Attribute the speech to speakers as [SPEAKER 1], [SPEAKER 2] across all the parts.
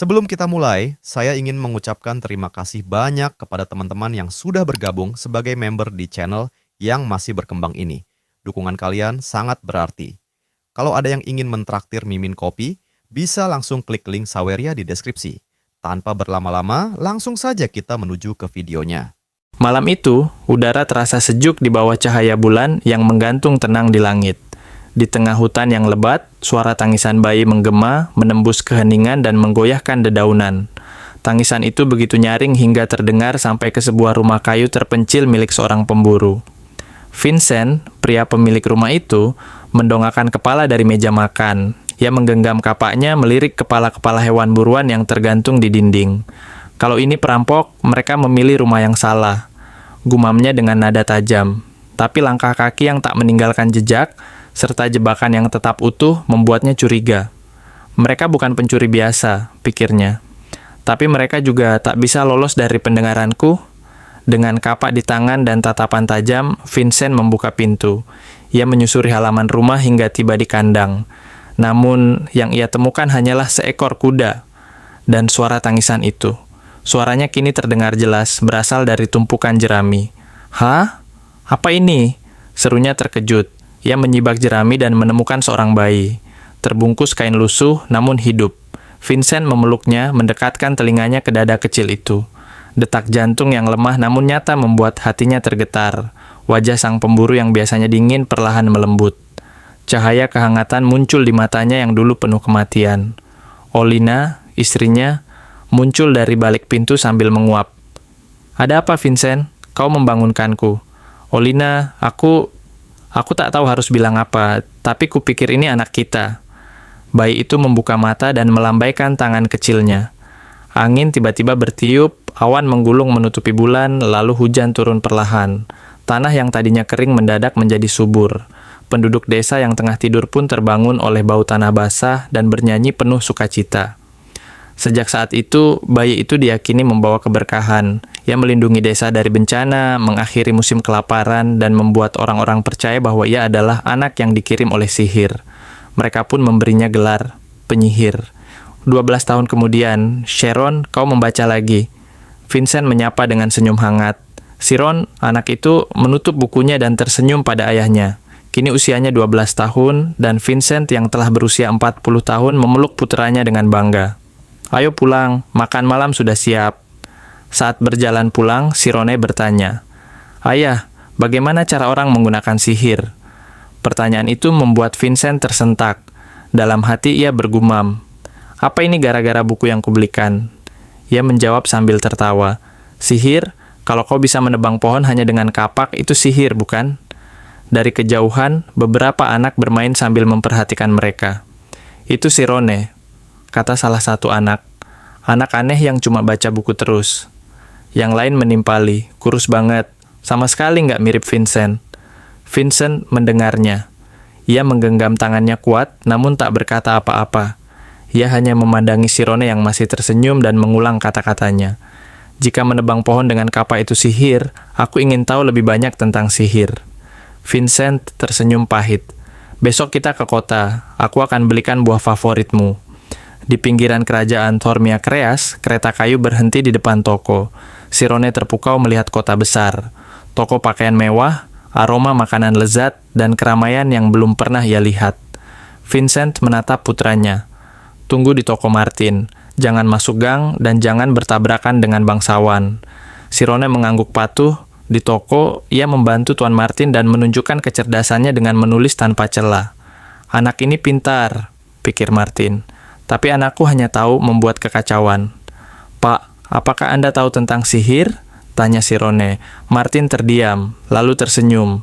[SPEAKER 1] Sebelum kita mulai, saya ingin mengucapkan terima kasih banyak kepada teman-teman yang sudah bergabung sebagai member di channel yang masih berkembang ini. Dukungan kalian sangat berarti. Kalau ada yang ingin mentraktir Mimin Kopi, bisa langsung klik link Saweria di deskripsi. Tanpa berlama-lama, langsung saja kita menuju ke videonya.
[SPEAKER 2] Malam itu, udara terasa sejuk di bawah cahaya bulan yang menggantung tenang di langit. Di tengah hutan yang lebat, suara tangisan bayi menggema, menembus keheningan dan menggoyahkan dedaunan. Tangisan itu begitu nyaring hingga terdengar sampai ke sebuah rumah kayu terpencil milik seorang pemburu. Vincent, pria pemilik rumah itu, mendongakkan kepala dari meja makan. Ia menggenggam kapaknya melirik kepala-kepala hewan buruan yang tergantung di dinding. Kalau ini perampok, mereka memilih rumah yang salah. Gumamnya dengan nada tajam. Tapi langkah kaki yang tak meninggalkan jejak, serta jebakan yang tetap utuh membuatnya curiga. Mereka bukan pencuri biasa, pikirnya. Tapi mereka juga tak bisa lolos dari pendengaranku. Dengan kapak di tangan dan tatapan tajam, Vincent membuka pintu. Ia menyusuri halaman rumah hingga tiba di kandang. Namun, yang ia temukan hanyalah seekor kuda. Dan suara tangisan itu. Suaranya kini terdengar jelas, berasal dari tumpukan jerami. "Hah? Apa ini?" serunya terkejut. Ia menyibak jerami dan menemukan seorang bayi. Terbungkus kain lusuh, namun hidup. Vincent memeluknya, mendekatkan telinganya ke dada kecil itu. Detak jantung yang lemah namun nyata membuat hatinya tergetar. Wajah sang pemburu yang biasanya dingin perlahan melembut. Cahaya kehangatan muncul di matanya yang dulu penuh kematian. Olina, istrinya, muncul dari balik pintu sambil menguap. "Ada apa, Vincent? Kau membangunkanku." "Olina, Aku tak tahu harus bilang apa, tapi kupikir ini anak kita." Bayi itu membuka mata dan melambaikan tangan kecilnya. Angin tiba-tiba bertiup, awan menggulung menutupi bulan, lalu hujan turun perlahan. Tanah yang tadinya kering mendadak menjadi subur. Penduduk desa yang tengah tidur pun terbangun oleh bau tanah basah dan bernyanyi penuh sukacita. Sejak saat itu, bayi itu diyakini membawa keberkahan. Ia melindungi desa dari bencana, mengakhiri musim kelaparan, dan membuat orang-orang percaya bahwa ia adalah anak yang dikirim oleh sihir. Mereka pun memberinya gelar penyihir. 12 tahun kemudian, "Sharon, kau membaca lagi." Vincent menyapa dengan senyum hangat. Sharon, anak itu, menutup bukunya dan tersenyum pada ayahnya. Kini usianya 12 tahun, dan Vincent yang telah berusia 40 tahun memeluk puteranya dengan bangga. "Ayo pulang, makan malam sudah siap." Saat berjalan pulang, Sirone bertanya, "Ayah, bagaimana cara orang menggunakan sihir?" Pertanyaan itu membuat Vincent tersentak. Dalam hati ia bergumam, "Apa ini gara-gara buku yang kubelikan?" Ia menjawab sambil tertawa, "Sihir? Kalau kau bisa menebang pohon hanya dengan kapak, itu sihir, bukan?" Dari kejauhan, beberapa anak bermain sambil memperhatikan mereka. "Itu Sirone," kata salah satu anak. "Anak aneh yang cuma baca buku terus." Yang lain menimpali, kurus banget, sama sekali nggak mirip Vincent. Vincent mendengarnya. Ia menggenggam tangannya kuat, namun tak berkata apa-apa. Ia hanya memandangi Sirone yang masih tersenyum dan mengulang kata-katanya. "Jika menebang pohon dengan kapak itu sihir, aku ingin tahu lebih banyak tentang sihir." Vincent tersenyum pahit. "Besok kita ke kota, aku akan belikan buah favoritmu." Di pinggiran kerajaan Thormia Kreas, kereta kayu berhenti di depan toko. Sirone terpukau melihat kota besar. Toko pakaian mewah, aroma makanan lezat, dan keramaian yang belum pernah ia lihat. Vincent menatap putranya. "Tunggu di toko Martin. Jangan masuk gang dan jangan bertabrakan dengan bangsawan." Sirone mengangguk patuh. Di toko, ia membantu Tuan Martin dan menunjukkan kecerdasannya dengan menulis tanpa celah. "Anak ini pintar," pikir Martin. "Tapi anakku hanya tahu membuat kekacauan." "Pak, apakah Anda tahu tentang sihir?" tanya Sirone. Martin terdiam, lalu tersenyum.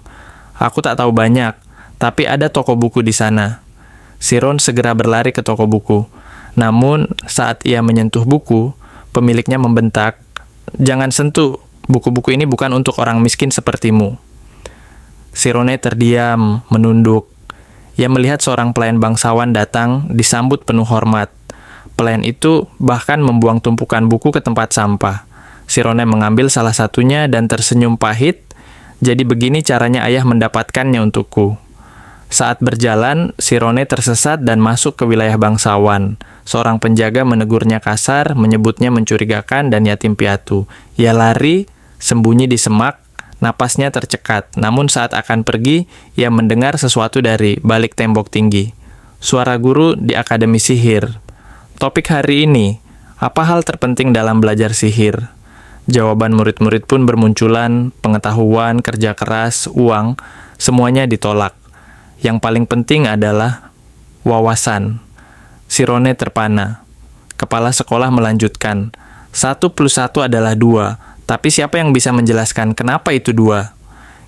[SPEAKER 2] "Aku tak tahu banyak, tapi ada toko buku di sana." Siron segera berlari ke toko buku. Namun, saat ia menyentuh buku, pemiliknya membentak, "Jangan sentuh, buku-buku ini bukan untuk orang miskin sepertimu." Sirone terdiam, menunduk. Ia melihat seorang pelayan bangsawan datang, disambut penuh hormat. Pelayan itu bahkan membuang tumpukan buku ke tempat sampah. Sirone mengambil salah satunya dan tersenyum pahit. "Jadi begini caranya ayah mendapatkannya untukku." Saat berjalan, Sirone tersesat dan masuk ke wilayah bangsawan. Seorang penjaga menegurnya kasar, menyebutnya mencurigakan dan yatim piatu. Ia lari, sembunyi di semak, napasnya tercekat. Namun saat akan pergi, ia mendengar sesuatu dari balik tembok tinggi. Suara guru di Akademi Sihir. Topik hari ini, apa hal terpenting dalam belajar sihir? Jawaban murid-murid pun bermunculan, pengetahuan, kerja keras, uang, semuanya ditolak. Yang paling penting adalah wawasan. Sirone terpana. Kepala sekolah melanjutkan, 1 plus 1 adalah 2, tapi siapa yang bisa menjelaskan kenapa itu 2?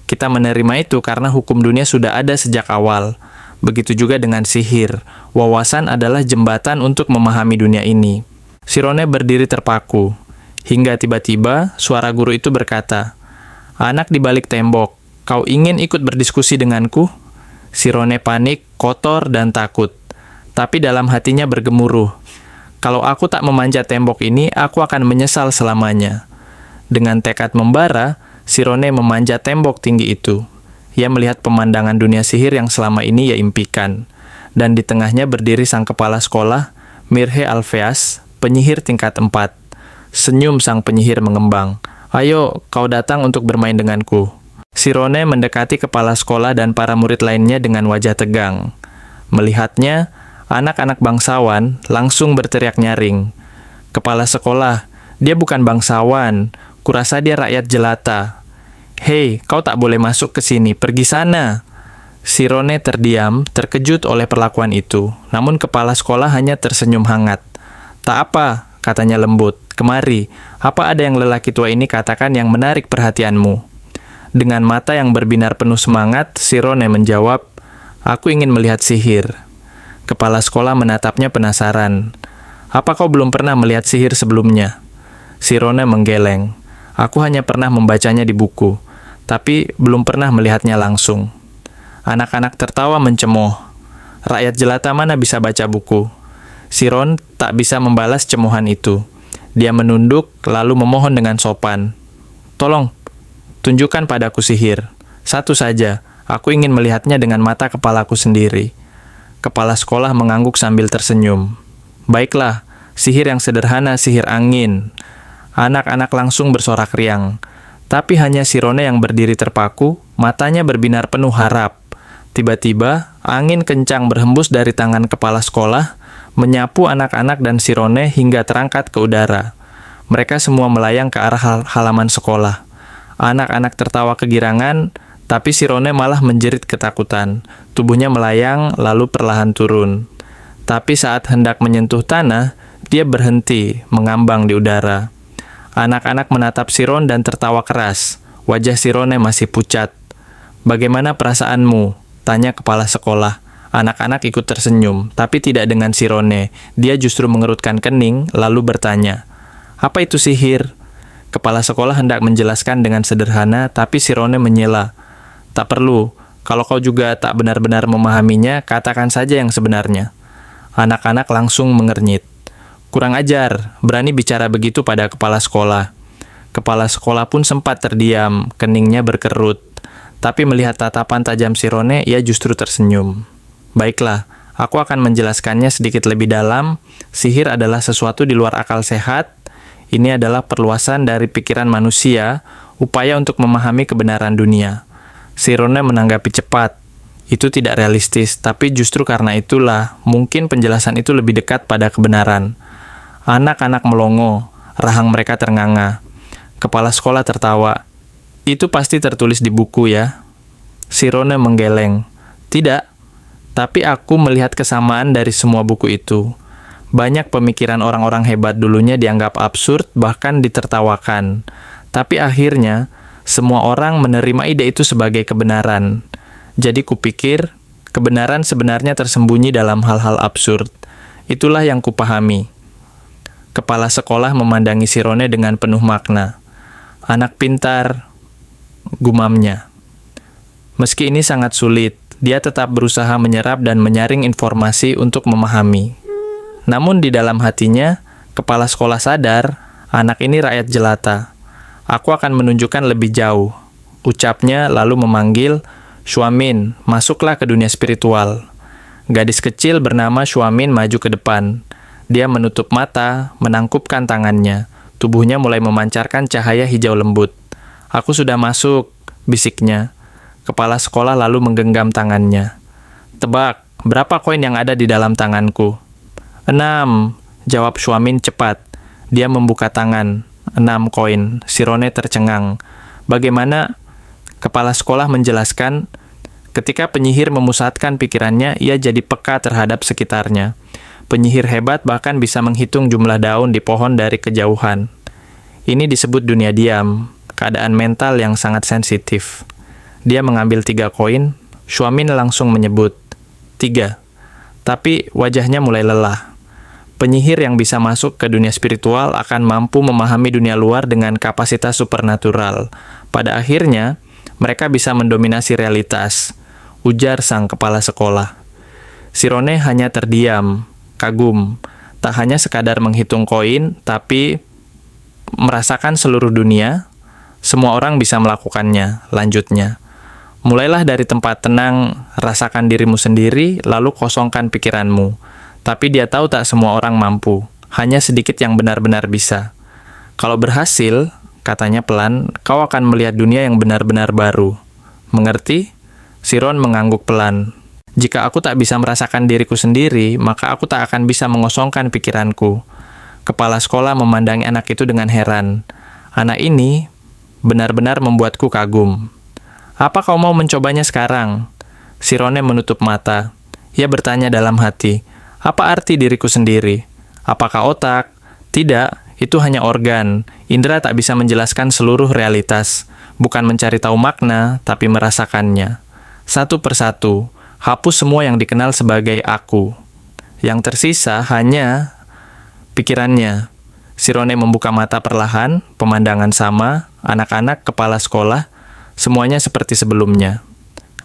[SPEAKER 2] Kita menerima itu karena hukum dunia sudah ada sejak awal. Begitu juga dengan sihir. Wawasan adalah jembatan untuk memahami dunia ini. Sirone berdiri terpaku. Hingga tiba-tiba suara guru itu berkata, "Anak di balik tembok, kau ingin ikut berdiskusi denganku?" Sirone panik, kotor, dan takut. Tapi dalam hatinya bergemuruh. Kalau aku tak memanjat tembok ini, aku akan menyesal selamanya. Dengan tekad membara, Sirone memanjat tembok tinggi itu. Ia melihat pemandangan dunia sihir yang selama ini ia impikan. Dan di tengahnya berdiri sang kepala sekolah, Mirhe Alpheas, penyihir tingkat 4. Senyum sang penyihir mengembang. "Ayo, kau datang untuk bermain denganku." Sirone mendekati kepala sekolah dan para murid lainnya dengan wajah tegang. Melihatnya, anak-anak bangsawan langsung berteriak nyaring. "Kepala sekolah, dia bukan bangsawan. Kurasa dia rakyat jelata." "Hei, kau tak boleh masuk ke sini. Pergi sana." Sirone terdiam, terkejut oleh perlakuan itu. Namun kepala sekolah hanya tersenyum hangat. "Tak apa," katanya lembut. "Kemari, apa ada yang lelaki tua ini katakan yang menarik perhatianmu?" Dengan mata yang berbinar penuh semangat, Sirone menjawab, "Aku ingin melihat sihir." Kepala sekolah menatapnya penasaran. "Apa kau belum pernah melihat sihir sebelumnya?" Sirone menggeleng. "Aku hanya pernah membacanya di buku, tapi belum pernah melihatnya langsung." Anak-anak tertawa mencemooh. Rakyat jelata mana bisa baca buku? Siron tak bisa membalas cemohan itu. Dia menunduk, lalu memohon dengan sopan. "Tolong, tunjukkan padaku sihir. Satu saja, aku ingin melihatnya dengan mata kepalaku sendiri." Kepala sekolah mengangguk sambil tersenyum. "Baiklah, sihir yang sederhana, sihir angin." Anak-anak langsung bersorak riang. Tapi hanya Sirone yang berdiri terpaku, matanya berbinar penuh harap. Tiba-tiba, angin kencang berhembus dari tangan kepala sekolah, menyapu anak-anak dan Sirone hingga terangkat ke udara. Mereka semua melayang ke arah halaman sekolah. Anak-anak tertawa kegirangan, tapi Sirone malah menjerit ketakutan. Tubuhnya melayang, lalu perlahan turun. Tapi saat hendak menyentuh tanah, dia berhenti, mengambang di udara. Anak-anak menatap Siron dan tertawa keras. Wajah Sirone masih pucat. "Bagaimana perasaanmu?" tanya kepala sekolah. Anak-anak ikut tersenyum, tapi tidak dengan Sirone. Dia justru mengerutkan kening, lalu bertanya, "Apa itu sihir?" Kepala sekolah hendak menjelaskan dengan sederhana, tapi Sirone menyela. "Tak perlu. Kalau kau juga tak benar-benar memahaminya, katakan saja yang sebenarnya." Anak-anak langsung mengernyit. "Kurang ajar, berani bicara begitu pada kepala sekolah." Kepala sekolah pun sempat terdiam, keningnya berkerut. Tapi melihat tatapan tajam Sirone, ia justru tersenyum. "Baiklah, aku akan menjelaskannya sedikit lebih dalam. Sihir adalah sesuatu di luar akal sehat. Ini adalah perluasan dari pikiran manusia, upaya untuk memahami kebenaran dunia." Sirone menanggapi cepat. "Itu tidak realistis, tapi justru karena itulah, mungkin penjelasan itu lebih dekat pada kebenaran." Anak-anak melongo, rahang mereka ternganga. Kepala sekolah tertawa. "Itu pasti tertulis di buku ya?" Sirone menggeleng. "Tidak, tapi aku melihat kesamaan dari semua buku itu. Banyak pemikiran orang-orang hebat dulunya dianggap absurd, bahkan ditertawakan. Tapi akhirnya, semua orang menerima ide itu sebagai kebenaran. Jadi kupikir, kebenaran sebenarnya tersembunyi dalam hal-hal absurd. Itulah yang kupahami." Kepala sekolah memandangi Sirone dengan penuh makna. "Anak pintar," gumamnya. Meski ini sangat sulit, dia tetap berusaha menyerap dan menyaring informasi untuk memahami. Namun di dalam hatinya, kepala sekolah sadar, anak ini rakyat jelata. "Aku akan menunjukkan lebih jauh." Ucapnya lalu memanggil, "Shuamin, masuklah ke dunia spiritual." Gadis kecil bernama Shuamin maju ke depan. Dia menutup mata, menangkupkan tangannya. Tubuhnya mulai memancarkan cahaya hijau lembut. "Aku sudah masuk," bisiknya. Kepala sekolah lalu menggenggam tangannya. "Tebak, berapa koin yang ada di dalam tanganku?" "6," jawab Shuamin cepat. Dia membuka tangan. 6 koin. Shirone tercengang. Bagaimana? Kepala sekolah menjelaskan, ketika penyihir memusatkan pikirannya, ia jadi peka terhadap sekitarnya. Penyihir hebat bahkan bisa menghitung jumlah daun di pohon dari kejauhan. Ini disebut dunia diam, keadaan mental yang sangat sensitif. Dia mengambil 3 koin, Shuamin langsung menyebut 3. Tapi wajahnya mulai lelah. Penyihir yang bisa masuk ke dunia spiritual akan mampu memahami dunia luar dengan kapasitas supernatural. Pada akhirnya, mereka bisa mendominasi realitas, ujar sang kepala sekolah. Shirone hanya terdiam, kagum. Tak hanya sekadar menghitung koin, tapi merasakan seluruh dunia. Semua orang bisa melakukannya, lanjutnya. Mulailah dari tempat tenang, rasakan dirimu sendiri, lalu kosongkan pikiranmu. Tapi dia tahu tak semua orang mampu, hanya sedikit yang benar-benar bisa. Kalau berhasil, katanya pelan, kau akan melihat dunia yang benar-benar baru. Mengerti? Shiron mengangguk pelan. Jika aku tak bisa merasakan diriku sendiri, maka aku tak akan bisa mengosongkan pikiranku. Kepala sekolah memandangi anak itu dengan heran. Anak ini benar-benar membuatku kagum. Apa kau mau mencobanya sekarang? Shirone menutup mata. Ia bertanya dalam hati, apa arti diriku sendiri? Apakah otak? Tidak, itu hanya organ. Indra tak bisa menjelaskan seluruh realitas. Bukan mencari tahu makna, tapi merasakannya. Satu persatu, hapus semua yang dikenal sebagai aku. Yang tersisa hanya pikirannya. Shirone membuka mata perlahan, pemandangan sama, anak-anak, kepala sekolah, semuanya seperti sebelumnya.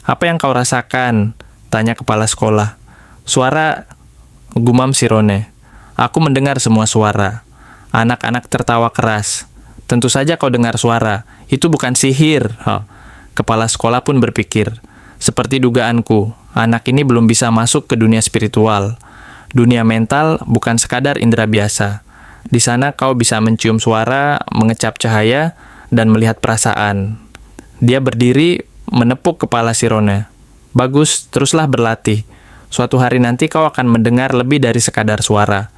[SPEAKER 2] Apa yang kau rasakan? Tanya kepala sekolah. Suara, gumam Shirone. Aku mendengar semua suara. Anak-anak tertawa keras. Tentu saja kau dengar suara. Itu bukan sihir. Kepala sekolah pun berpikir. Seperti dugaanku, anak ini belum bisa masuk ke dunia spiritual. Dunia mental bukan sekadar indera biasa. Di sana kau bisa mencium suara, mengecap cahaya, dan melihat perasaan. Dia berdiri, menepuk kepala Shirone. Bagus, teruslah berlatih. Suatu hari nanti kau akan mendengar lebih dari sekadar suara.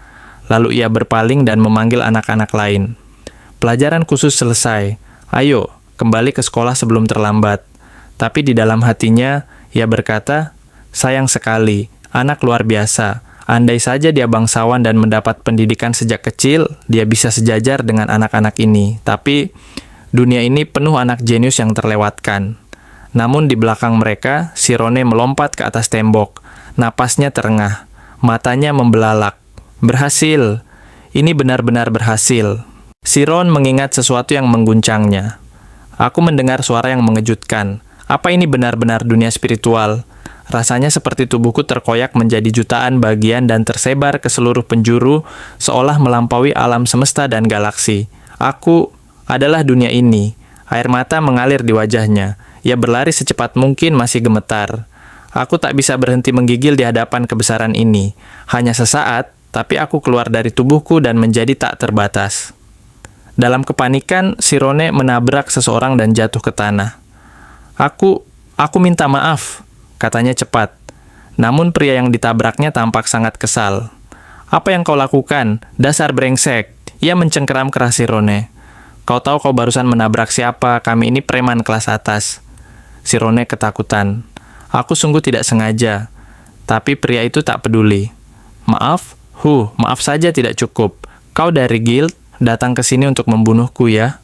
[SPEAKER 2] Lalu ia berpaling dan memanggil anak-anak lain. Pelajaran khusus selesai. Ayo, kembali ke sekolah sebelum terlambat. Tapi di dalam hatinya, ia berkata, sayang sekali, anak luar biasa. Andai saja dia bangsawan dan mendapat pendidikan sejak kecil, dia bisa sejajar dengan anak-anak ini. Tapi, dunia ini penuh anak jenius yang terlewatkan. Namun di belakang mereka, Shirone melompat ke atas tembok. Napasnya terengah, matanya membelalak. Berhasil. Ini benar-benar berhasil. Shiron mengingat sesuatu yang mengguncangnya. Aku mendengar suara yang mengejutkan. Apa ini benar-benar dunia spiritual? Rasanya seperti tubuhku terkoyak menjadi jutaan bagian dan tersebar ke seluruh penjuru, seolah melampaui alam semesta dan galaksi. Aku adalah dunia ini. Air mata mengalir di wajahnya. Ia berlari secepat mungkin masih gemetar. Aku tak bisa berhenti menggigil di hadapan kebesaran ini. Hanya sesaat, tapi aku keluar dari tubuhku dan menjadi tak terbatas. Dalam kepanikan, Shirone menabrak seseorang dan jatuh ke tanah. Aku minta maaf, katanya cepat. Namun pria yang ditabraknya tampak sangat kesal. Apa yang kau lakukan? Dasar brengsek. Ia mencengkeram keras Shirone. Kau tahu kau barusan menabrak siapa? Kami ini preman kelas atas. Shirone ketakutan. Aku sungguh tidak sengaja. Tapi pria itu tak peduli. Maaf? Maaf saja tidak cukup. Kau dari guild, datang ke sini untuk membunuhku ya?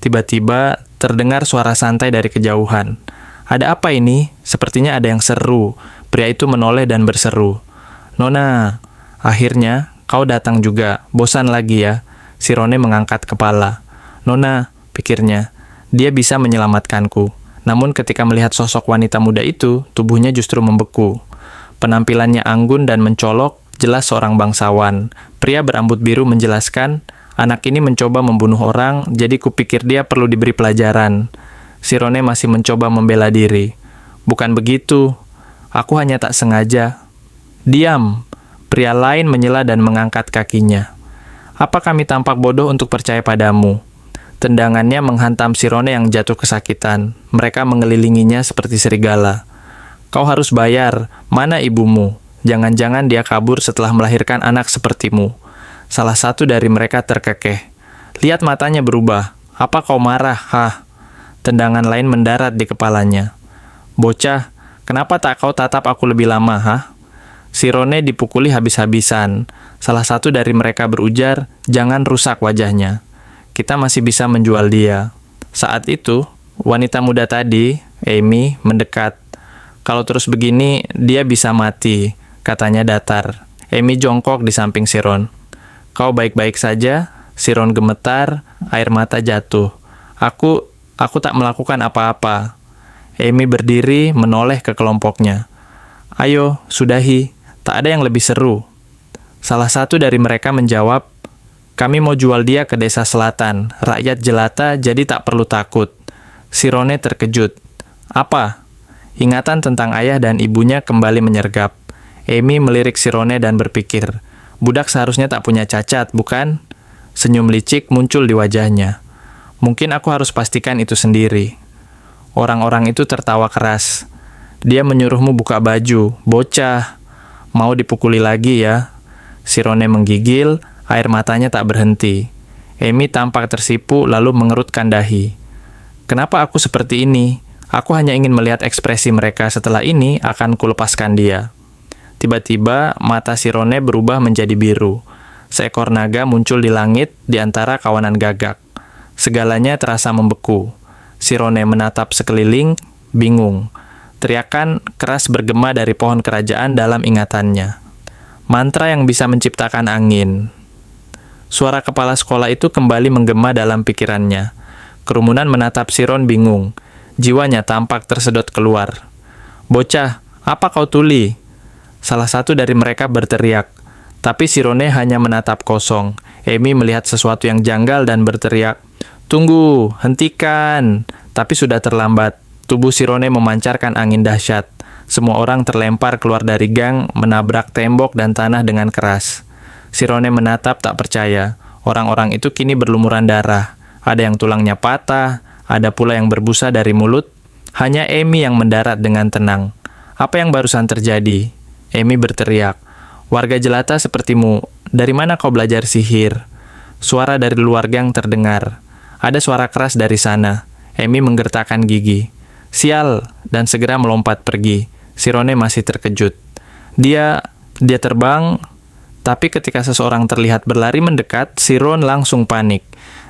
[SPEAKER 2] Tiba-tiba terdengar suara santai dari kejauhan. Ada apa ini? Sepertinya ada yang seru. Pria itu menoleh dan berseru. Nona, akhirnya kau datang juga. Bosan lagi ya? Shirone mengangkat kepala. Nona, pikirnya, dia bisa menyelamatkanku. Namun ketika melihat sosok wanita muda itu, tubuhnya justru membeku. Penampilannya anggun dan mencolok, jelas seorang bangsawan. Pria berambut biru menjelaskan, anak ini mencoba membunuh orang, jadi kupikir dia perlu diberi pelajaran. Shirone masih mencoba membela diri. Bukan begitu, aku hanya tak sengaja. Diam, Pria lain menyela dan mengangkat kakinya. Apa kami tampak bodoh untuk percaya padamu? Tendangannya menghantam Sirone yang jatuh kesakitan. Mereka mengelilinginya seperti serigala. Kau harus bayar. Mana ibumu? Jangan-jangan dia kabur setelah melahirkan anak sepertimu. Salah satu dari mereka terkekeh. Lihat matanya berubah. Apa kau marah? Hah? Tendangan lain mendarat di kepalanya. Bocah, kenapa tak kau tatap aku lebih lama, hah? Sirone dipukuli habis-habisan. Salah satu dari mereka berujar, jangan rusak wajahnya. Kita masih bisa menjual dia. Saat itu, wanita muda tadi, Amy, mendekat. Kalau terus begini, dia bisa mati, katanya datar. Amy jongkok di samping Siron. Kau baik-baik saja? Siron gemetar, air mata jatuh. Aku tak melakukan apa-apa. Amy berdiri, menoleh ke kelompoknya. Ayo, sudahi. Tak ada yang lebih seru. Salah satu dari mereka menjawab, kami mau jual dia ke desa selatan. Rakyat jelata, jadi tak perlu takut. Sirone terkejut. Apa? Ingatan tentang ayah dan ibunya kembali menyergap. Amy melirik Sirone dan berpikir, budak seharusnya tak punya cacat, bukan? Senyum licik muncul di wajahnya. Mungkin aku harus pastikan itu sendiri. Orang-orang itu tertawa keras. Dia menyuruhmu buka baju. Bocah. Mau dipukuli lagi ya? Sirone menggigil, air matanya tak berhenti. Amy tampak tersipu lalu mengerutkan dahi. Kenapa aku seperti ini? Aku hanya ingin melihat ekspresi mereka setelah ini akan kulepaskan dia. Tiba-tiba mata Sirone berubah menjadi biru. Seekor naga muncul di langit di antara kawanan gagak. Segalanya terasa membeku. Sirone menatap sekeliling, bingung. Teriakan keras bergema dari pohon kerajaan dalam ingatannya. Mantra yang bisa menciptakan angin. Suara kepala sekolah itu kembali menggema dalam pikirannya. Kerumunan menatap Siron bingung. Jiwanya tampak tersedot keluar. Bocah, apa kau tuli? Salah satu dari mereka berteriak. Tapi Sirone hanya menatap kosong. Amy melihat sesuatu yang janggal dan berteriak. Tunggu, hentikan. Tapi sudah terlambat. Tubuh Sirone memancarkan angin dahsyat. Semua orang terlempar keluar dari gang, menabrak tembok dan tanah dengan keras. Sirone menatap tak percaya. Orang-orang itu kini berlumuran darah. Ada yang tulangnya patah, ada pula yang berbusa dari mulut. Hanya Amy yang mendarat dengan tenang. Apa yang barusan terjadi? Amy berteriak. Warga jelata sepertimu, dari mana kau belajar sihir? Suara dari luar gang terdengar. Ada suara keras dari sana. Amy menggertakkan gigi. Sial, dan segera melompat pergi. Sirone masih terkejut. Dia terbang, tapi ketika seseorang terlihat berlari mendekat, Siron langsung panik.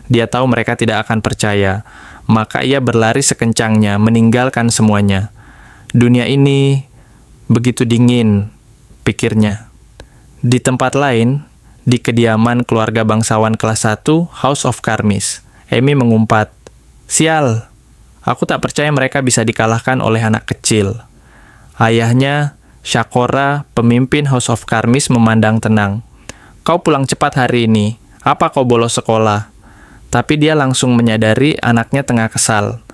[SPEAKER 2] Dia tahu mereka tidak akan percaya. Maka ia berlari sekencangnya, meninggalkan semuanya. Dunia ini begitu dingin, pikirnya. Di tempat lain, di kediaman keluarga bangsawan kelas 1, House of Karmis, Amy mengumpat, Sial, aku tak percaya mereka bisa dikalahkan oleh anak kecil. Ayahnya, Shakora, pemimpin House of Karmis memandang tenang. Kau pulang cepat hari ini, apa kau bolos sekolah? Tapi dia langsung menyadari anaknya tengah kesal.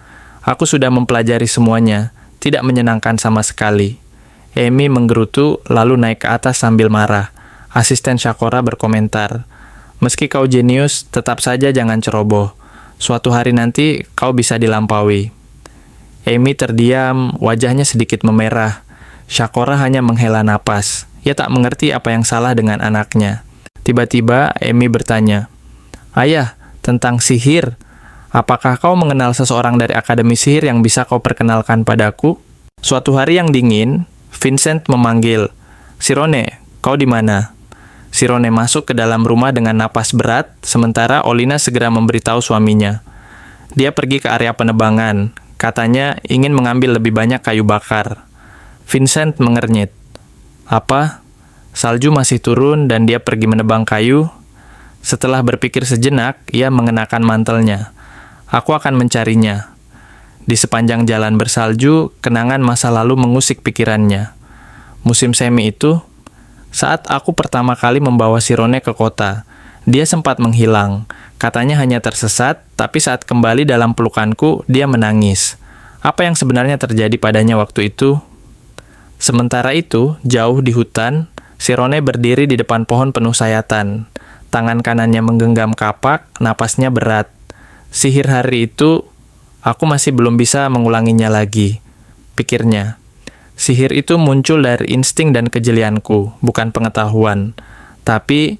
[SPEAKER 2] Aku sudah mempelajari semuanya, tidak menyenangkan sama sekali. Amy menggerutu lalu naik ke atas sambil marah. Asisten Shakora berkomentar, meski kau jenius, tetap saja jangan ceroboh. Suatu hari nanti kau bisa dilampaui. Amy terdiam, wajahnya sedikit memerah. Shakora hanya menghela napas. Ia tak mengerti apa yang salah dengan anaknya. Tiba-tiba Amy bertanya, Ayah, tentang sihir, apakah kau mengenal seseorang dari Akademi Sihir yang bisa kau perkenalkan padaku? Suatu hari yang dingin, Vincent memanggil, Sirone, kau di mana? Sirone masuk ke dalam rumah dengan napas berat, sementara Olina segera memberitahu suaminya. Dia pergi ke area penebangan, katanya ingin mengambil lebih banyak kayu bakar. Vincent mengernyit. Apa? Salju masih turun dan dia pergi menebang kayu? Setelah berpikir sejenak, ia mengenakan mantelnya. Aku akan mencarinya. Di sepanjang jalan bersalju, kenangan masa lalu mengusik pikirannya. Musim semi itu, saat aku pertama kali membawa Sirone ke kota, dia sempat menghilang. Katanya hanya tersesat, tapi saat kembali dalam pelukanku, dia menangis. Apa yang sebenarnya terjadi padanya waktu itu? Sementara itu, jauh di hutan, Sirone berdiri di depan pohon penuh sayatan. Tangan kanannya menggenggam kapak, napasnya berat. Sihir hari itu, aku masih belum bisa mengulanginya lagi, pikirnya. Sihir itu muncul dari insting dan kejelianku, bukan pengetahuan. Tapi,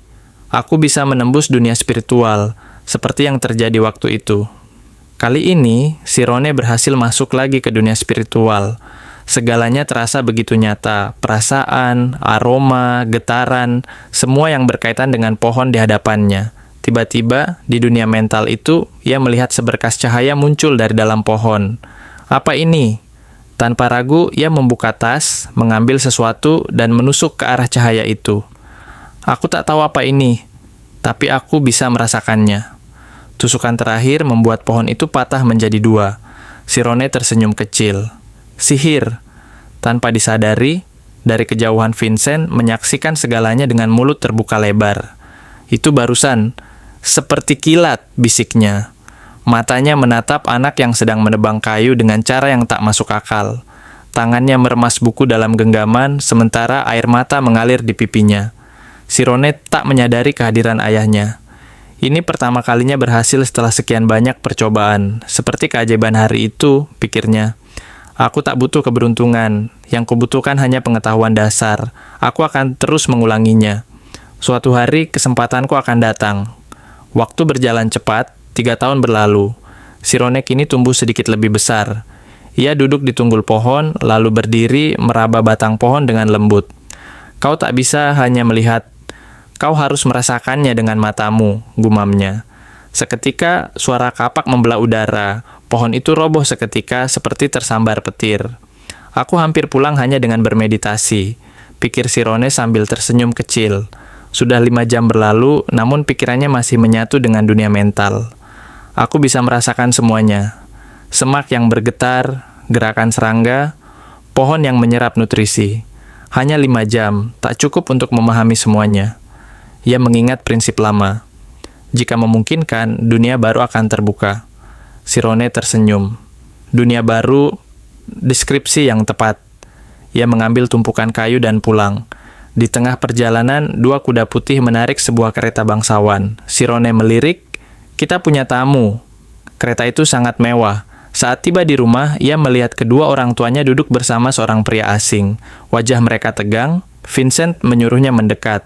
[SPEAKER 2] aku bisa menembus dunia spiritual, seperti yang terjadi waktu itu. Kali ini, Sirone berhasil masuk lagi ke dunia spiritual. Segalanya terasa begitu nyata, perasaan, aroma, getaran, semua yang berkaitan dengan pohon di hadapannya. Tiba-tiba, di dunia mental itu, ia melihat seberkas cahaya muncul dari dalam pohon. Apa ini? Tanpa ragu, ia membuka tas, mengambil sesuatu, dan menusuk ke arah cahaya itu. Aku tak tahu apa ini, tapi aku bisa merasakannya. Tusukan terakhir membuat pohon itu patah menjadi dua. Sirone tersenyum kecil. Sihir. Tanpa disadari, dari kejauhan Vincent menyaksikan segalanya dengan mulut terbuka lebar. Itu barusan, seperti kilat, bisiknya. Matanya menatap anak yang sedang menebang kayu dengan cara yang tak masuk akal. Tangannya meremas buku dalam genggaman, sementara air mata mengalir di pipinya. Sirone tak menyadari kehadiran ayahnya. Ini pertama kalinya berhasil setelah sekian banyak percobaan. Seperti keajaiban hari itu, pikirnya. Aku tak butuh keberuntungan. Yang kubutuhkan hanya pengetahuan dasar. Aku akan terus mengulanginya. Suatu hari, kesempatanku akan datang. Waktu berjalan cepat, 3 tahun berlalu. Sirone kini tumbuh sedikit lebih besar. Ia duduk di tunggul pohon, lalu berdiri meraba batang pohon dengan lembut. Kau tak bisa hanya melihat. Kau harus merasakannya dengan matamu, gumamnya. Seketika, suara kapak membelah udara. Pohon itu roboh seketika seperti tersambar petir. Aku hampir pulang hanya dengan bermeditasi, pikir Sirone sambil tersenyum kecil. Sudah 5 jam berlalu, namun pikirannya masih menyatu dengan dunia mental. Aku bisa merasakan semuanya. Semak yang bergetar, gerakan serangga, pohon yang menyerap nutrisi. Hanya 5 jam, tak cukup untuk memahami semuanya. Ia mengingat prinsip lama. Jika memungkinkan, dunia baru akan terbuka. Sirone tersenyum. Dunia baru, deskripsi yang tepat. Ia mengambil tumpukan kayu dan pulang. Di tengah perjalanan, 2 kuda putih menarik sebuah kereta bangsawan. Sirone melirik, kita punya tamu. Kereta itu sangat mewah. Saat tiba di rumah, ia melihat kedua orang tuanya duduk bersama seorang pria asing. Wajah mereka tegang. Vincent menyuruhnya mendekat.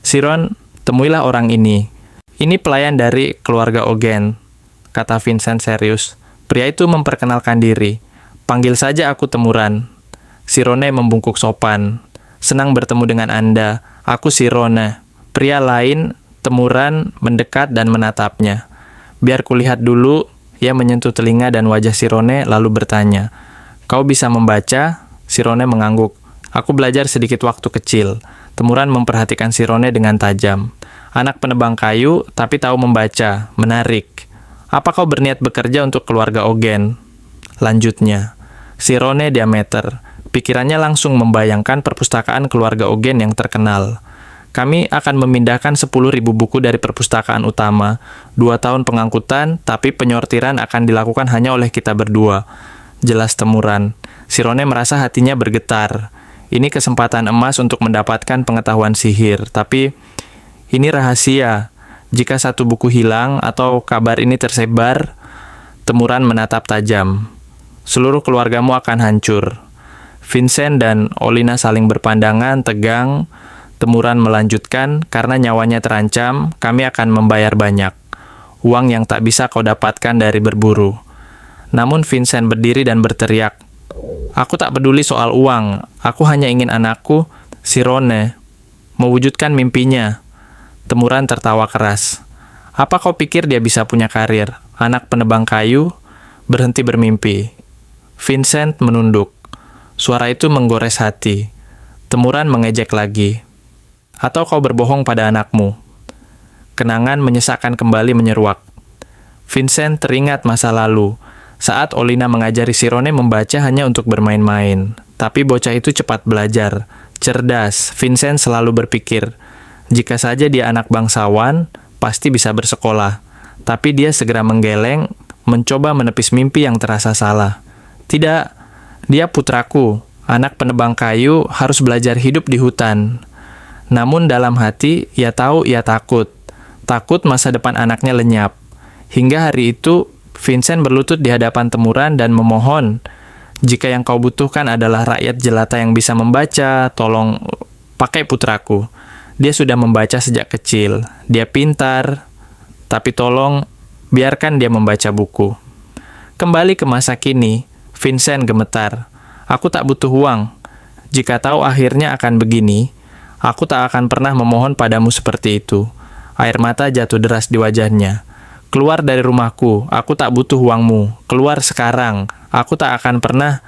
[SPEAKER 2] Siron, temuilah orang ini. Ini pelayan dari keluarga Ogen, kata Vincent serius. Pria itu memperkenalkan diri. Panggil saja aku Temuran. Sirone membungkuk sopan. Senang bertemu dengan Anda. Aku Sirone. Pria lain, Temuran, mendekat dan menatapnya. Biar kulihat dulu. Ia menyentuh telinga dan wajah Sirone lalu bertanya. Kau bisa membaca? Sirone mengangguk. Aku belajar sedikit waktu kecil. Temuran memperhatikan Sirone dengan tajam. Anak penebang kayu, tapi tahu membaca. Menarik. Apa kau berniat bekerja untuk keluarga Ogen? Lanjutnya. Sirone diameter. Pikirannya langsung membayangkan perpustakaan keluarga Ogen yang terkenal. Kami akan memindahkan 10.000 buku dari perpustakaan utama. 2 tahun pengangkutan, tapi penyortiran akan dilakukan hanya oleh kita berdua. Jelas Temuran. Sirone merasa hatinya bergetar. Ini kesempatan emas untuk mendapatkan pengetahuan sihir, tapi ini rahasia. Jika satu buku hilang atau kabar ini tersebar, Temuran menatap tajam. Seluruh keluargamu akan hancur. Vincent dan Olina saling berpandangan, tegang. Temuran melanjutkan, karena nyawanya terancam, kami akan membayar banyak. Uang yang tak bisa kau dapatkan dari berburu. Namun Vincent berdiri dan berteriak, aku tak peduli soal uang, aku hanya ingin anakku, Sirone, mewujudkan mimpinya. Temuran tertawa keras. Apa kau pikir dia bisa punya karir? Anak penebang kayu, berhenti bermimpi. Vincent menunduk. Suara itu menggores hati. Temuran mengejek lagi. Atau kau berbohong pada anakmu? Kenangan menyesakkan kembali menyeruak. Vincent teringat masa lalu, saat Olina mengajari Sirone membaca hanya untuk bermain-main. Tapi bocah itu cepat belajar. Cerdas, Vincent selalu berpikir, jika saja dia anak bangsawan, pasti bisa bersekolah. Tapi dia segera menggeleng, mencoba menepis mimpi yang terasa salah. Tidak, dia putraku, anak penebang kayu harus belajar hidup di hutan. Namun dalam hati, ia tahu ia takut. Takut masa depan anaknya lenyap. Hingga hari itu, Vincent berlutut di hadapan Temuran dan memohon, "Jika yang kau butuhkan adalah rakyat jelata yang bisa membaca, tolong pakai putraku. Dia sudah membaca sejak kecil. Dia pintar, tapi tolong biarkan dia membaca buku." Kembali ke masa kini, Vincent gemetar. "Aku tak butuh uang. Jika tahu akhirnya akan begini, aku tak akan pernah memohon padamu seperti itu." Air mata jatuh deras di wajahnya. "Keluar dari rumahku, aku tak butuh uangmu. Keluar sekarang, aku tak akan pernah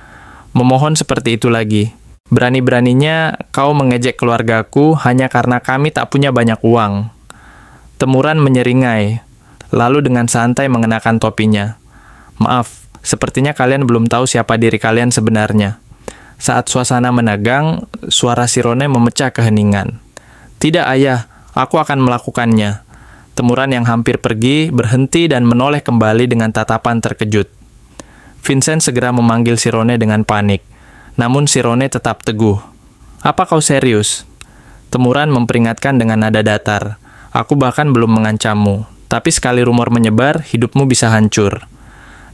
[SPEAKER 2] memohon seperti itu lagi. Berani-beraninya kau mengejek keluargaku hanya karena kami tak punya banyak uang." Temuran menyeringai, lalu dengan santai mengenakan topinya. "Maaf, sepertinya kalian belum tahu siapa diri kalian sebenarnya." Saat suasana menegang, suara Sirone memecah keheningan. "Tidak, ayah, aku akan melakukannya." Temuran yang hampir pergi berhenti dan menoleh kembali dengan tatapan terkejut. Vincent segera memanggil Sirone dengan panik. Namun Sirone tetap teguh. "Apa kau serius?" Temuran memperingatkan dengan nada datar. "Aku bahkan belum mengancammu, tapi sekali rumor menyebar, hidupmu bisa hancur."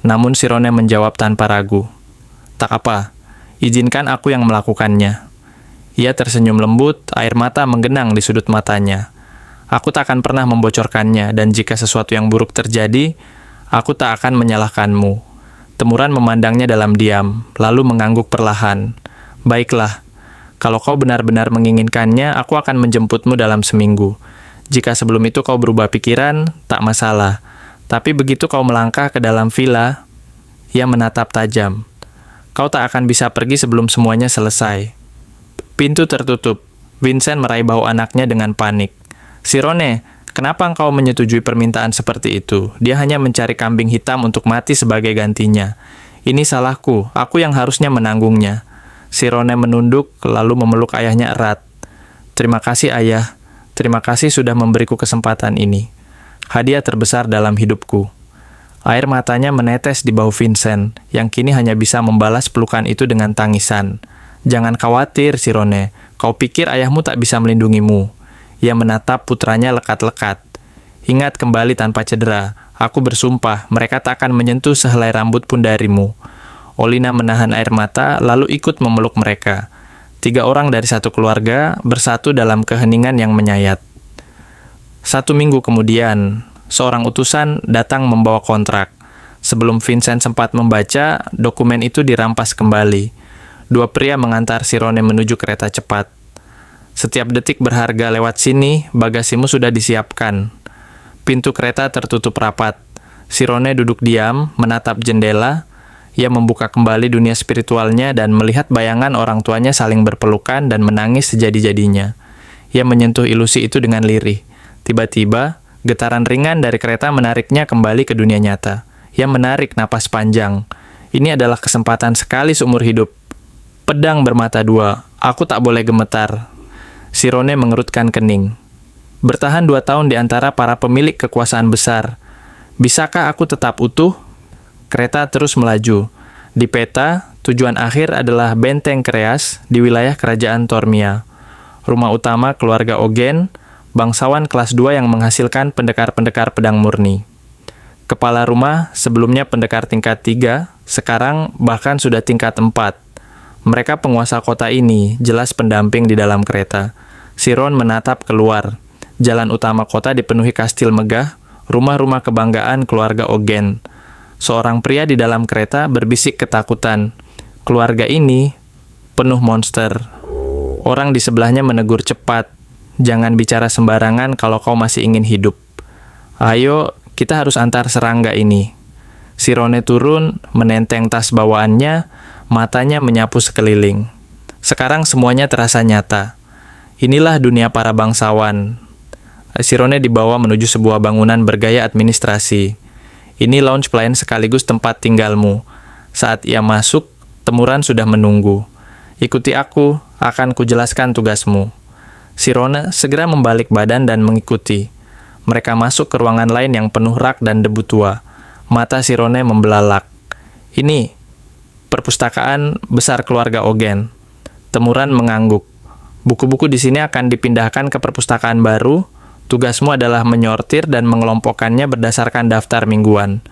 [SPEAKER 2] Namun Sirone menjawab tanpa ragu. "Tak apa, izinkan aku yang melakukannya." Ia tersenyum lembut, air mata menggenang di sudut matanya. "Aku tak akan pernah membocorkannya, dan jika sesuatu yang buruk terjadi, aku tak akan menyalahkanmu." Temuran memandangnya dalam diam, lalu mengangguk perlahan. "Baiklah, kalau kau benar-benar menginginkannya, aku akan menjemputmu dalam seminggu. Jika sebelum itu kau berubah pikiran, tak masalah. Tapi begitu kau melangkah ke dalam villa," ia menatap tajam, "kau tak akan bisa pergi sebelum semuanya selesai." Pintu tertutup. Vincent meraih bahu anaknya dengan panik. "Sirone, kenapa engkau menyetujui permintaan seperti itu? Dia hanya mencari kambing hitam untuk mati sebagai gantinya. Ini salahku, aku yang harusnya menanggungnya." Sirone menunduk, lalu memeluk ayahnya erat. "Terima kasih, ayah. Terima kasih sudah memberiku kesempatan ini. Hadiah terbesar dalam hidupku." Air matanya menetes di bahu Vincent, yang kini hanya bisa membalas pelukan itu dengan tangisan. "Jangan khawatir, Sirone. Kau pikir ayahmu tak bisa melindungimu?" Ia menatap putranya lekat-lekat. "Ingat kembali tanpa cedera. Aku bersumpah, mereka tak akan menyentuh sehelai rambut pun darimu." Olina menahan air mata, lalu ikut memeluk mereka. 3 orang dari satu keluarga bersatu dalam keheningan yang menyayat. 1 minggu kemudian, seorang utusan datang membawa kontrak. Sebelum Vincent sempat membaca, dokumen itu dirampas kembali. 2 pria mengantar Sirone menuju kereta cepat. "Setiap detik berharga lewat sini, bagasimu sudah disiapkan." Pintu kereta tertutup rapat. Sirone duduk diam, menatap jendela. Ia membuka kembali dunia spiritualnya dan melihat bayangan orang tuanya saling berpelukan dan menangis sejadi-jadinya. Ia menyentuh ilusi itu dengan lirih. Tiba-tiba, getaran ringan dari kereta menariknya kembali ke dunia nyata. Ia menarik napas panjang. Ini adalah kesempatan sekali seumur hidup. Pedang bermata 2. Aku tak boleh gemetar. Sirone mengerutkan kening. Bertahan 2 tahun di antara para pemilik kekuasaan besar. Bisakah aku tetap utuh? Kereta terus melaju. Di peta, tujuan akhir adalah Benteng Kreas di wilayah kerajaan Tormia. Rumah utama keluarga Ogen, bangsawan kelas 2 yang menghasilkan pendekar-pendekar pedang murni. Kepala rumah sebelumnya pendekar tingkat 3, sekarang bahkan sudah tingkat 4. Mereka penguasa kota ini, jelas pendamping di dalam kereta. Siron menatap keluar. Jalan utama kota dipenuhi kastil megah, rumah-rumah kebanggaan keluarga Ogen. Seorang pria di dalam kereta berbisik ketakutan. Keluarga ini penuh monster. Orang di sebelahnya menegur cepat. "Jangan bicara sembarangan kalau kau masih ingin hidup. Ayo, kita harus antar serangga ini." Sirone turun, menenteng tas bawaannya, matanya menyapu sekeliling. Sekarang semuanya terasa nyata. Inilah dunia para bangsawan. Sirone dibawa menuju sebuah bangunan bergaya administrasi. "Ini lounge pelayan sekaligus tempat tinggalmu." Saat ia masuk, Temuran sudah menunggu. "Ikuti aku, akan kujelaskan tugasmu." Sirone segera membalik badan dan mengikuti. Mereka masuk ke ruangan lain yang penuh rak dan debu tua. Mata Sirone membelalak. "Ini perpustakaan besar keluarga Ogen." Temuran mengangguk. Buku-buku di sini akan dipindahkan ke perpustakaan baru. Tugasmu adalah menyortir dan mengelompokkannya berdasarkan daftar mingguan.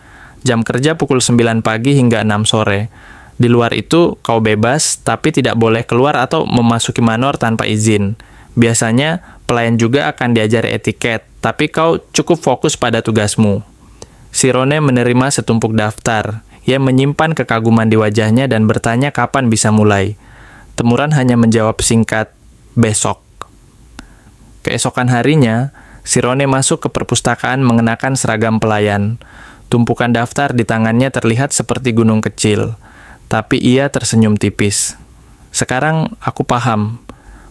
[SPEAKER 2] Jam kerja pukul 9 pagi hingga 6 sore. Di luar itu, kau bebas, tapi tidak boleh keluar atau memasuki manor tanpa izin. Biasanya, pelayan juga akan diajari etiket, tapi kau cukup fokus pada tugasmu. Sirone menerima setumpuk daftar. Ia menyimpan kekaguman di wajahnya dan bertanya kapan bisa mulai. Temuran hanya menjawab singkat, besok. Keesokan harinya, Sirone masuk ke perpustakaan mengenakan seragam pelayan. Tumpukan daftar di tangannya terlihat seperti gunung kecil, tapi ia tersenyum tipis. Sekarang aku paham,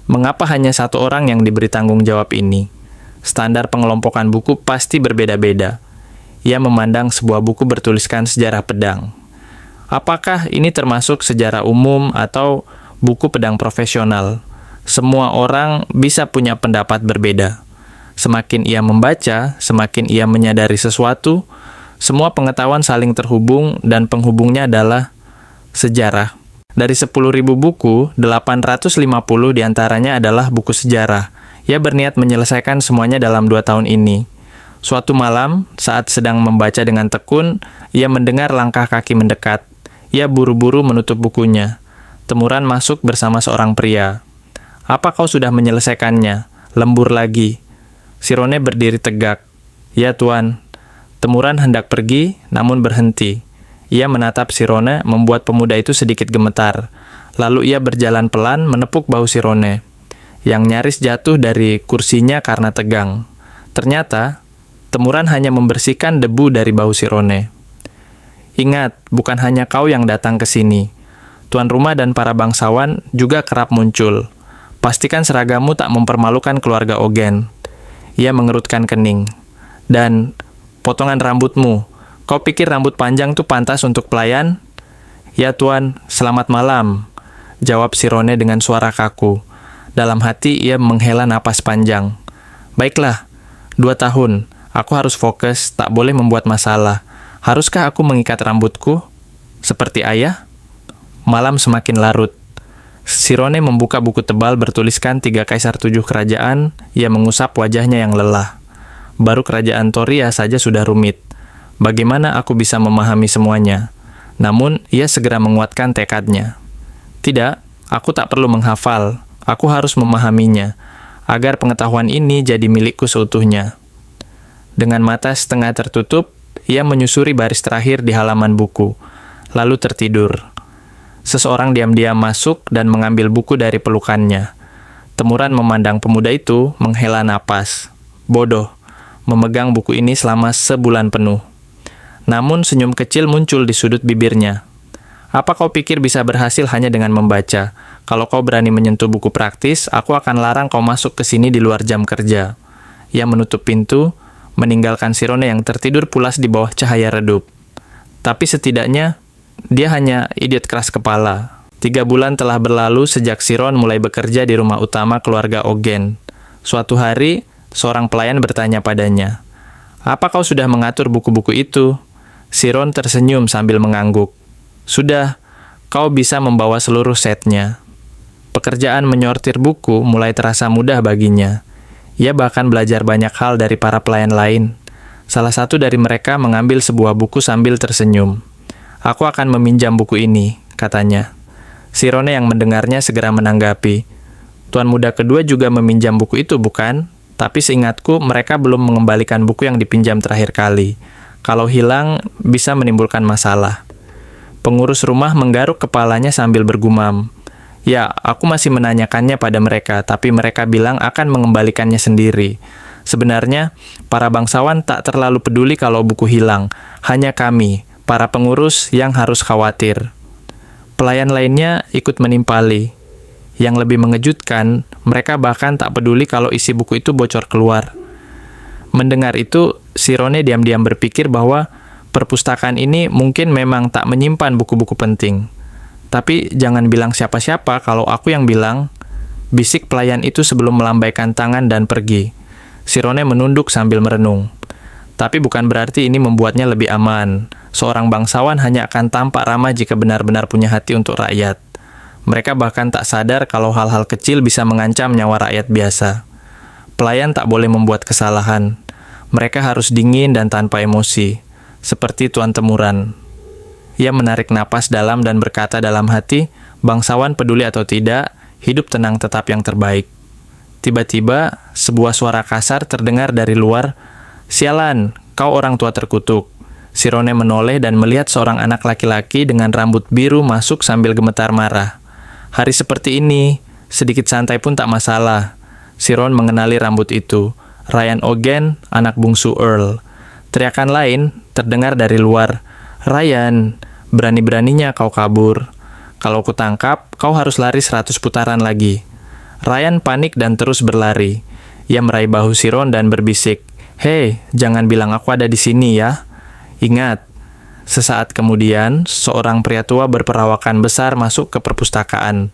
[SPEAKER 2] mengapa hanya satu orang yang diberi tanggung jawab ini. Standar pengelompokan buku pasti berbeda-beda. Ia memandang sebuah buku bertuliskan sejarah pedang. Apakah ini termasuk sejarah umum atau buku pedang profesional? Semua orang bisa punya pendapat berbeda. Semakin ia membaca, semakin ia menyadari sesuatu. Semua pengetahuan saling terhubung dan penghubungnya adalah sejarah. Dari 10.000 buku, 850 diantaranya adalah buku sejarah. Ia berniat menyelesaikan semuanya dalam 2 tahun ini. Suatu malam, saat sedang membaca dengan tekun, ia mendengar langkah kaki mendekat. Ia buru-buru menutup bukunya. Temuran masuk bersama seorang pria. "Apa kau sudah menyelesaikannya?" Lembur lagi. Sirone berdiri tegak. "Ya, Tuan." Temuran hendak pergi, namun berhenti. Ia menatap Sirone, membuat pemuda itu sedikit gemetar. Lalu ia berjalan pelan menepuk bahu Sirone, yang nyaris jatuh dari kursinya karena tegang. Ternyata, Temuran hanya membersihkan debu dari bahu Sirone. "Ingat, bukan hanya kau yang datang ke sini. Tuan rumah dan para bangsawan juga kerap muncul. Pastikan seragammu tak mempermalukan keluarga Ogen." Ia mengerutkan kening. "Dan potongan rambutmu. Kau pikir rambut panjang tuh pantas untuk pelayan?" "Ya, Tuan, selamat malam," jawab Sirone dengan suara kaku. Dalam hati ia menghela napas panjang. "Baiklah, 2 tahun. Aku harus fokus, tak boleh membuat masalah. Haruskah aku mengikat rambutku? Seperti ayah?" Malam semakin larut. Sirone membuka buku tebal bertuliskan 3 kaisar 7 kerajaan. Ia mengusap wajahnya yang lelah. Baru kerajaan Toria saja sudah rumit. Bagaimana aku bisa memahami semuanya? Namun, ia segera menguatkan tekadnya. "Tidak, aku tak perlu menghafal. Aku harus memahaminya, agar pengetahuan ini jadi milikku seutuhnya." Dengan mata setengah tertutup, ia menyusuri baris terakhir di halaman buku, lalu tertidur. Seseorang diam-diam masuk dan mengambil buku dari pelukannya. Temuran memandang pemuda itu, menghela napas. Bodoh, memegang buku ini selama sebulan penuh. Namun senyum kecil muncul di sudut bibirnya. "Apa kau pikir bisa berhasil hanya dengan membaca? Kalau kau berani menyentuh buku praktis, aku akan larang kau masuk ke sini di luar jam kerja." Ia menutup pintu, meninggalkan Sirone yang tertidur pulas di bawah cahaya redup. Tapi setidaknya, dia hanya idiot keras kepala. 3 bulan telah berlalu sejak Siron mulai bekerja di rumah utama keluarga Ogen. Suatu hari, seorang pelayan bertanya padanya, "Apa kau sudah mengatur buku-buku itu?" Siron tersenyum sambil mengangguk. "Sudah, kau bisa membawa seluruh setnya." Pekerjaan menyortir buku mulai terasa mudah baginya. Ia bahkan belajar banyak hal dari para pelayan lain. Salah satu dari mereka mengambil sebuah buku sambil tersenyum. "Aku akan meminjam buku ini," katanya. Sirone yang mendengarnya segera menanggapi. "Tuan muda kedua juga meminjam buku itu, bukan? Tapi seingatku mereka belum mengembalikan buku yang dipinjam terakhir kali. Kalau hilang, bisa menimbulkan masalah." Pengurus rumah menggaruk kepalanya sambil bergumam. "Ya, aku masih menanyakannya pada mereka, tapi mereka bilang akan mengembalikannya sendiri. Sebenarnya, para bangsawan tak terlalu peduli kalau buku hilang. Hanya kami, para pengurus, yang harus khawatir." Pelayan lainnya ikut menimpali. Yang lebih mengejutkan, mereka bahkan tak peduli kalau isi buku itu bocor keluar. Mendengar itu, Sirone diam-diam berpikir bahwa perpustakaan ini mungkin memang tak menyimpan buku-buku penting. "Tapi jangan bilang siapa-siapa kalau aku yang bilang," bisik pelayan itu sebelum melambaikan tangan dan pergi. Sirone menunduk sambil merenung. Tapi bukan berarti ini membuatnya lebih aman. Seorang bangsawan hanya akan tampak ramah jika benar-benar punya hati untuk rakyat. Mereka bahkan tak sadar kalau hal-hal kecil bisa mengancam nyawa rakyat biasa. Pelayan tak boleh membuat kesalahan. Mereka harus dingin dan tanpa emosi, seperti Tuan Temuran. Ia menarik napas dalam dan berkata dalam hati, bangsawan peduli atau tidak, hidup tenang tetap yang terbaik. Tiba-tiba, sebuah suara kasar terdengar dari luar. Sialan, kau orang tua terkutuk. Sirone menoleh dan melihat seorang anak laki-laki dengan rambut biru masuk sambil gemetar marah. Hari seperti ini, sedikit santai pun tak masalah. Siron mengenali rambut itu. Ryan Ogen, anak bungsu Earl. Teriakan lain terdengar dari luar. Ryan, berani-beraninya kau kabur. Kalau kutangkap, kau harus lari 100 putaran lagi. Ryan panik dan terus berlari. Ia meraih bahu Siron dan berbisik, "Hei, jangan bilang aku ada di sini ya." Ingat, sesaat kemudian, seorang pria tua berperawakan besar masuk ke perpustakaan.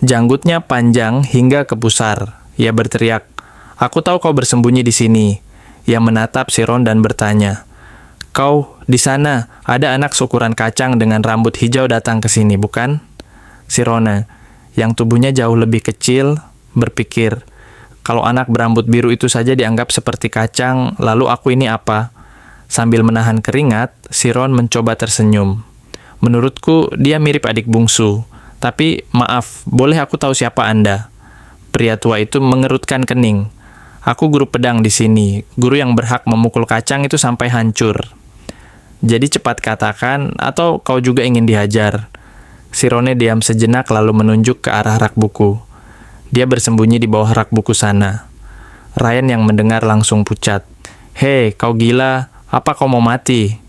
[SPEAKER 2] Janggutnya panjang hingga ke pusar. Ia berteriak, "Aku tahu kau bersembunyi di sini." Ia menatap Siron dan bertanya, "Kau, di sana, ada anak seukuran kacang dengan rambut hijau datang ke sini, bukan?" Sirona, yang tubuhnya jauh lebih kecil, berpikir, kalau anak berambut biru itu saja dianggap seperti kacang, lalu aku ini apa? Sambil menahan keringat, Siron mencoba tersenyum. Menurutku, dia mirip adik bungsu. Tapi, maaf, boleh aku tahu siapa Anda? Pria tua itu mengerutkan kening. Aku guru pedang di sini, guru yang berhak memukul kacang itu sampai hancur. Jadi cepat katakan, atau kau juga ingin dihajar? Sirone diam sejenak lalu menunjuk ke arah rak buku. Dia bersembunyi di bawah rak buku sana. Ryan yang mendengar langsung pucat. "Hei, kau gila? Apa kau mau mati?"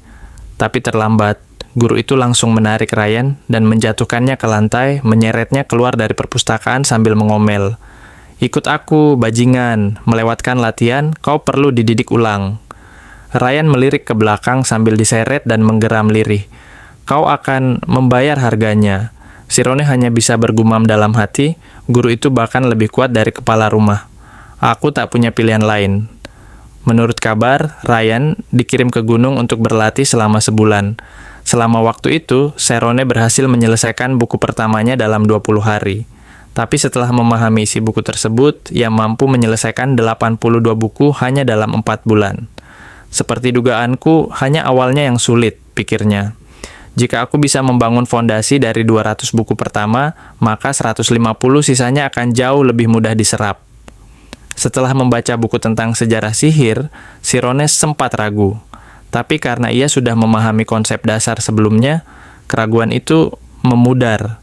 [SPEAKER 2] Tapi terlambat. Guru itu langsung menarik Ryan dan menjatuhkannya ke lantai, menyeretnya keluar dari perpustakaan sambil mengomel. "Ikut aku, bajingan. Melewatkan latihan, kau perlu dididik ulang." Ryan melirik ke belakang sambil diseret dan menggeram lirih. "Kau akan membayar harganya." Sirone hanya bisa bergumam dalam hati, guru itu bahkan lebih kuat dari kepala rumah. Aku tak punya pilihan lain. Menurut kabar, Ryan dikirim ke gunung untuk berlatih selama sebulan. Selama waktu itu, Sirone berhasil menyelesaikan buku pertamanya dalam 20 hari. Tapi setelah memahami isi buku tersebut, ia mampu menyelesaikan 82 buku hanya dalam 4 bulan. Seperti dugaanku, hanya awalnya yang sulit, pikirnya. Jika aku bisa membangun fondasi dari 200 buku pertama, maka 150 sisanya akan jauh lebih mudah diserap. Setelah membaca buku tentang sejarah sihir, Sirone sempat ragu. Tapi karena ia sudah memahami konsep dasar sebelumnya, keraguan itu memudar.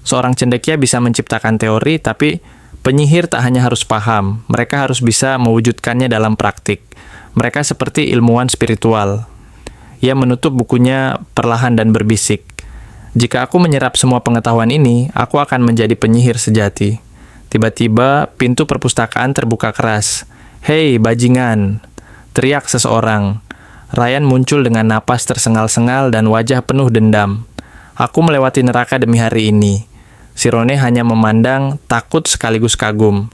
[SPEAKER 2] Seorang cendekia bisa menciptakan teori, tapi penyihir tak hanya harus paham, mereka harus bisa mewujudkannya dalam praktik. Mereka seperti ilmuwan spiritual. Ia menutup bukunya perlahan dan berbisik. Jika aku menyerap semua pengetahuan ini, aku akan menjadi penyihir sejati. Tiba-tiba, pintu perpustakaan terbuka keras. "Hei, bajingan!" teriak seseorang. Ryan muncul dengan napas tersengal-sengal dan wajah penuh dendam. "Aku melewati neraka demi hari ini." Sirone hanya memandang, takut sekaligus kagum.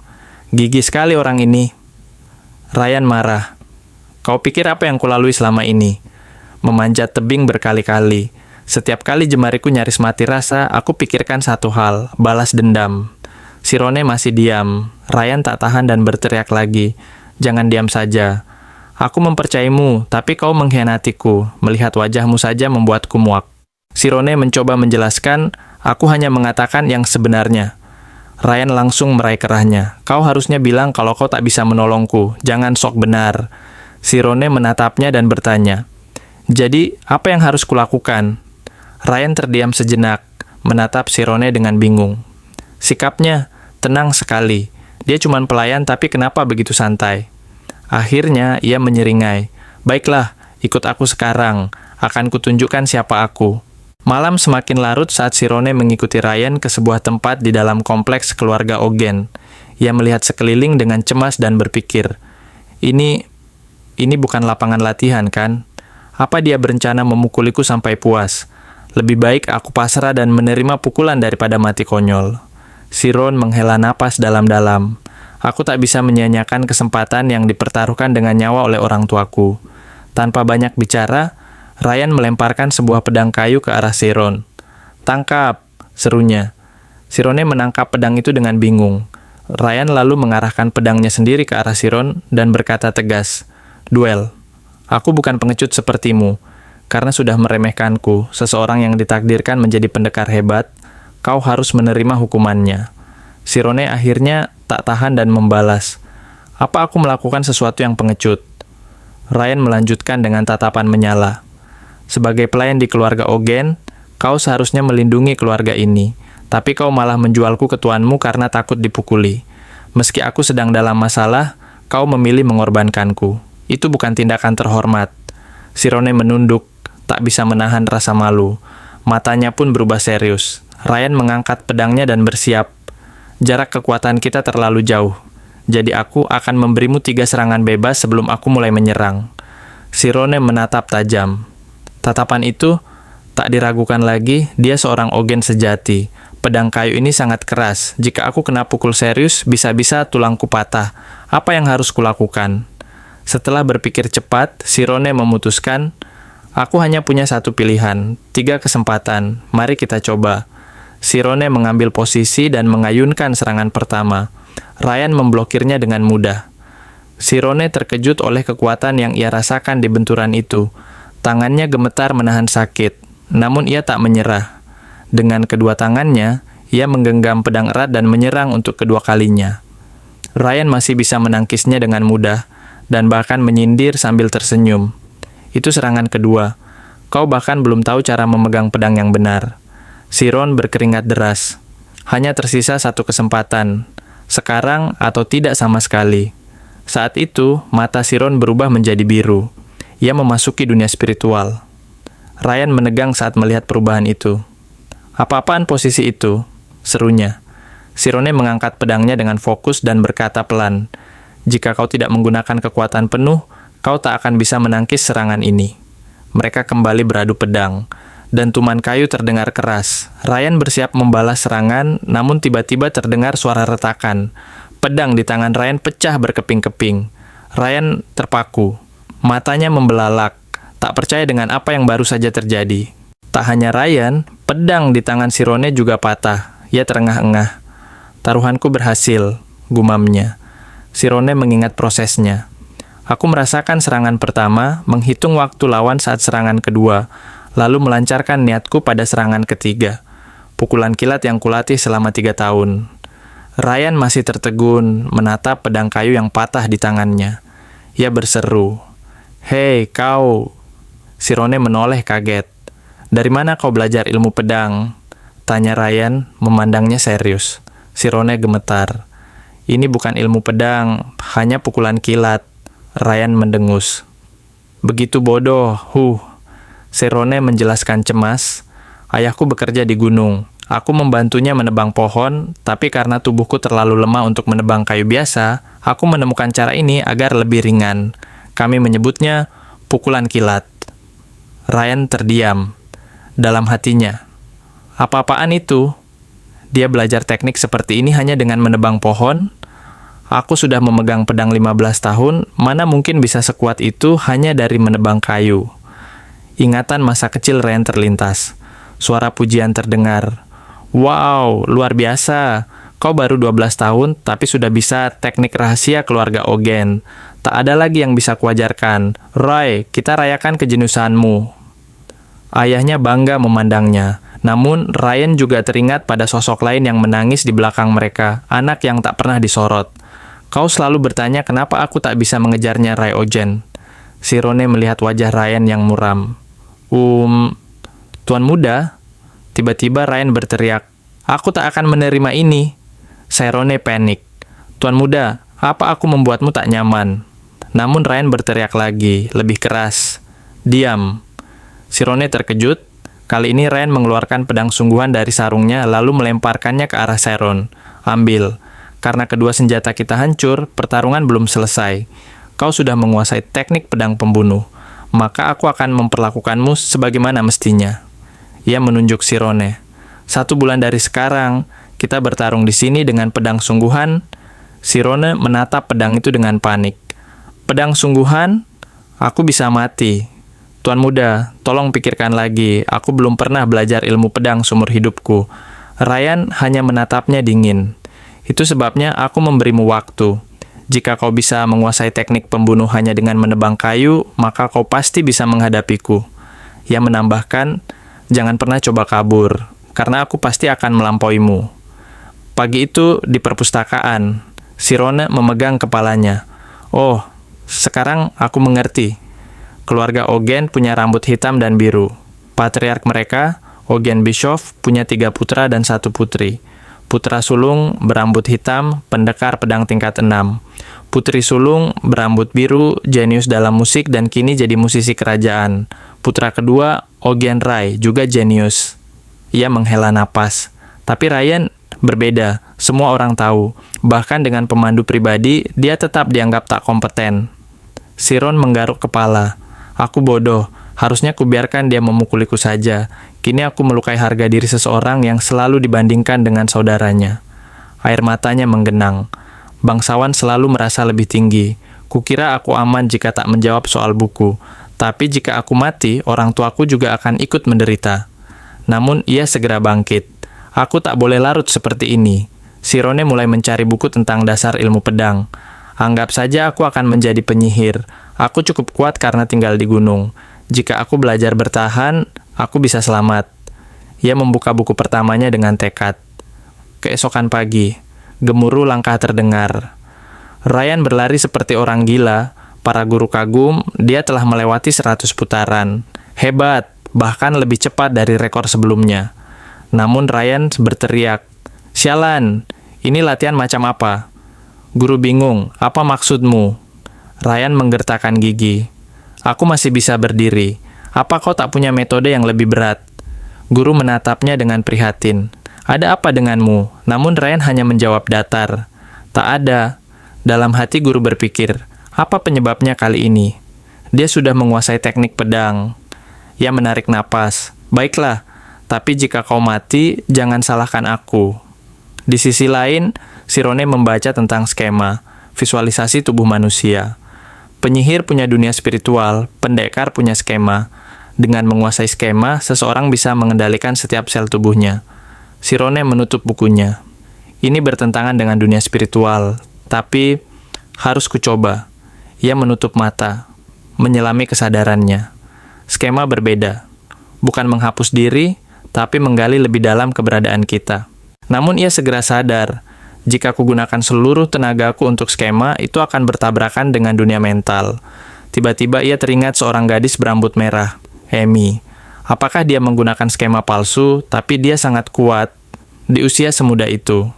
[SPEAKER 2] "Gigih sekali orang ini." Ryan marah. "Kau pikir apa yang kulalui selama ini?" Memanjat tebing berkali-kali. Setiap kali jemariku nyaris mati rasa, aku pikirkan satu hal, balas dendam. Sirone masih diam. Ryan tak tahan dan berteriak lagi. "Jangan diam saja. Aku mempercayaimu, tapi kau mengkhianatiku. Melihat wajahmu saja membuatku muak." Sirone mencoba menjelaskan, "Aku hanya mengatakan yang sebenarnya." Ryan langsung meraih kerahnya. "Kau harusnya bilang kalau kau tak bisa menolongku. Jangan sok benar." Sirone menatapnya dan bertanya, "Jadi, apa yang harus kulakukan?" Ryan terdiam sejenak, menatap Sirone dengan bingung. Sikapnya tenang sekali. Dia cuma pelayan tapi kenapa begitu santai? Akhirnya, ia menyeringai. "Baiklah, ikut aku sekarang. Akan kutunjukkan siapa aku." Malam semakin larut saat Sirone mengikuti Ryan ke sebuah tempat di dalam kompleks keluarga Ogen. Ia melihat sekeliling dengan cemas dan berpikir, Ini bukan lapangan latihan, kan? Apa dia berencana memukuliku sampai puas? Lebih baik aku pasrah dan menerima pukulan daripada mati konyol." Siron menghela napas dalam-dalam. "Aku tak bisa menyia-nyiakan kesempatan yang dipertaruhkan dengan nyawa oleh orang tuaku." Tanpa banyak bicara, Ryan melemparkan sebuah pedang kayu ke arah Siron. "Tangkap!" serunya. Sirone menangkap pedang itu dengan bingung. Ryan lalu mengarahkan pedangnya sendiri ke arah Siron dan berkata tegas, "Duel. Aku bukan pengecut sepertimu. Karena sudah meremehkanku, seseorang yang ditakdirkan menjadi pendekar hebat, kau harus menerima hukumannya." Sirone akhirnya tak tahan dan membalas, "Apa aku melakukan sesuatu yang pengecut?" Ryan melanjutkan dengan tatapan menyala, "Sebagai pelayan di keluarga Ogen, kau seharusnya melindungi keluarga ini. Tapi kau malah menjualku ke tuanmu karena takut dipukuli. Meski aku sedang dalam masalah, kau memilih mengorbankanku. Itu bukan tindakan terhormat." Sirone menunduk, tak bisa menahan rasa malu. Matanya pun berubah serius. Ryan mengangkat pedangnya dan bersiap. "Jarak kekuatan kita terlalu jauh. Jadi aku akan memberimu 3 serangan bebas sebelum aku mulai menyerang." Sirone menatap tajam. Tatapan itu tak diragukan lagi, dia seorang Ogen sejati. Pedang kayu ini sangat keras. Jika aku kena pukul serius, bisa-bisa tulangku patah. Apa yang harus kulakukan? Setelah berpikir cepat, Sirone memutuskan, "Aku hanya punya satu pilihan, 3 kesempatan. Mari kita coba." Sirone mengambil posisi dan mengayunkan serangan pertama. Ryan memblokirnya dengan mudah. Sirone terkejut oleh kekuatan yang ia rasakan di benturan itu. Tangannya gemetar menahan sakit, namun ia tak menyerah. Dengan kedua tangannya, ia menggenggam pedang erat dan menyerang untuk kedua kalinya. Ryan masih bisa menangkisnya dengan mudah, dan bahkan menyindir sambil tersenyum. "Itu serangan kedua. Kau bahkan belum tahu cara memegang pedang yang benar." Siron berkeringat deras. Hanya tersisa 1 kesempatan. Sekarang atau tidak sama sekali. Saat itu, mata Siron berubah menjadi biru. Ia memasuki dunia spiritual. Ryan menegang saat melihat perubahan itu. "Apa-apaan posisi itu?" serunya. Sirone mengangkat pedangnya dengan fokus dan berkata pelan, "Jika kau tidak menggunakan kekuatan penuh, kau tak akan bisa menangkis serangan ini." Mereka kembali beradu pedang. Dentuman kayu terdengar keras. Ryan bersiap membalas serangan, namun tiba-tiba terdengar suara retakan. Pedang di tangan Ryan pecah berkeping-keping. Ryan terpaku. Matanya membelalak, tak percaya dengan apa yang baru saja terjadi. Tak hanya Ryan, pedang di tangan Sirone juga patah. Ia terengah-engah. "Taruhanku berhasil," gumamnya. Sirone mengingat prosesnya. "Aku merasakan serangan pertama, menghitung waktu lawan saat serangan kedua, lalu melancarkan niatku pada serangan ketiga. Pukulan kilat yang kulatih selama 3 tahun." Ryan masih tertegun, menatap pedang kayu yang patah di tangannya. Ia berseru, "Hei, kau!" Sirone menoleh kaget. "Dari mana kau belajar ilmu pedang?" tanya Ryan, memandangnya serius. Sirone gemetar. "Ini bukan ilmu pedang, hanya pukulan kilat." Ryan mendengus. "Begitu bodoh, Sirone menjelaskan cemas. "Ayahku bekerja di gunung. Aku membantunya menebang pohon, tapi karena tubuhku terlalu lemah untuk menebang kayu biasa, aku menemukan cara ini agar lebih ringan. Kami menyebutnya pukulan kilat." Ryan terdiam. Dalam hatinya, "Apa-apaan itu? Dia belajar teknik seperti ini hanya dengan menebang pohon? Aku sudah memegang pedang 15 tahun, mana mungkin bisa sekuat itu hanya dari menebang kayu?" Ingatan masa kecil Ryan terlintas. Suara pujian terdengar. "Wow, luar biasa. Kau baru 12 tahun, tapi sudah bisa teknik rahasia keluarga Ogen. Tak ada lagi yang bisa kuajarkan. Roy, kita rayakan kejeniusanmu." Ayahnya bangga memandangnya. Namun, Ryan juga teringat pada sosok lain yang menangis di belakang mereka, anak yang tak pernah disorot. "Kau selalu bertanya kenapa aku tak bisa mengejarnya, Rai Ogen." Sirone melihat wajah Ryan yang muram. Tuan muda?" Tiba-tiba Ryan berteriak, "Aku tak akan menerima ini." Sirone panik. "Tuan muda, apa aku membuatmu tak nyaman?" Namun Ryan berteriak lagi, lebih keras, "Diam." Sirone terkejut. Kali ini Ryan mengeluarkan pedang sungguhan dari sarungnya lalu melemparkannya ke arah Siron. "Ambil. Karena kedua senjata kita hancur, pertarungan belum selesai. Kau sudah menguasai teknik pedang pembunuh. Maka aku akan memperlakukanmu sebagaimana mestinya." Ia menunjuk Sirone. "1 bulan dari sekarang, kita bertarung di sini dengan pedang sungguhan." Sirone menatap pedang itu dengan panik. "Pedang sungguhan? Aku bisa mati." "Tuan muda, tolong pikirkan lagi. Aku belum pernah belajar ilmu pedang seumur hidupku." Ryan hanya menatapnya dingin. Itu sebabnya aku memberimu waktu. Jika kau bisa menguasai teknik pembunuh hanya dengan menebang kayu, maka kau pasti bisa menghadapiku. Ia menambahkan, jangan pernah coba kabur, karena aku pasti akan melampauimu. Pagi itu di perpustakaan, Sirone memegang kepalanya. Oh, sekarang aku mengerti. Keluarga Ogen punya rambut hitam dan biru. Patriark mereka, Ogen Bischoff, punya 3 putra dan 1 putri. Putra sulung berambut hitam, pendekar pedang tingkat 6. Putri sulung berambut biru, jenius dalam musik dan kini jadi musisi kerajaan. Putra kedua, Ogen Rai, juga jenius. Ia menghela napas. Tapi Ryan berbeda, semua orang tahu. Bahkan dengan pemandu pribadi, dia tetap dianggap tak kompeten. Siron menggaruk kepala. Aku bodoh, harusnya kubiarkan dia memukuliku saja. Kini aku melukai harga diri seseorang yang selalu dibandingkan dengan saudaranya. Air matanya menggenang. Bangsawan selalu merasa lebih tinggi. Kukira aku aman jika tak menjawab soal buku. Tapi jika aku mati, orang tuaku juga akan ikut menderita. Namun ia segera bangkit. Aku tak boleh larut seperti ini. Sirone mulai mencari buku tentang dasar ilmu pedang. Anggap saja aku akan menjadi penyihir. Aku cukup kuat karena tinggal di gunung. Jika aku belajar bertahan, aku bisa selamat. Ia membuka buku pertamanya dengan tekad. Keesokan pagi, gemuruh langkah terdengar. Ryan berlari seperti orang gila. Para guru kagum, dia telah melewati 100 putaran. Hebat, bahkan lebih cepat dari rekor sebelumnya. Namun Ryan berteriak, "Sialan, ini latihan macam apa?" Guru bingung, "Apa maksudmu?" Ryan menggertakkan gigi. "Aku masih bisa berdiri. Apa kau tak punya metode yang lebih berat?" Guru menatapnya dengan prihatin. "Ada apa denganmu?" Namun Ryan hanya menjawab datar. "Tak ada." Dalam hati guru berpikir, apa penyebabnya kali ini? Dia sudah menguasai teknik pedang. Ia menarik napas. "Baiklah, tapi jika kau mati, jangan salahkan aku." Di sisi lain, Sirone membaca tentang skema, visualisasi tubuh manusia. Penyihir punya dunia spiritual, pendekar punya skema. Dengan menguasai skema, seseorang bisa mengendalikan setiap sel tubuhnya. Sirone menutup bukunya. Ini bertentangan dengan dunia spiritual, tapi harus kucoba. Ia menutup mata, menyelami kesadarannya. Skema berbeda, bukan menghapus diri, tapi menggali lebih dalam keberadaan kita. Namun ia segera sadar, jika kugunakan seluruh tenagaku untuk skema, itu akan bertabrakan dengan dunia mental. Tiba-tiba ia teringat seorang gadis berambut merah, Amy. Apakah dia menggunakan skema palsu, tapi dia sangat kuat di usia semuda itu.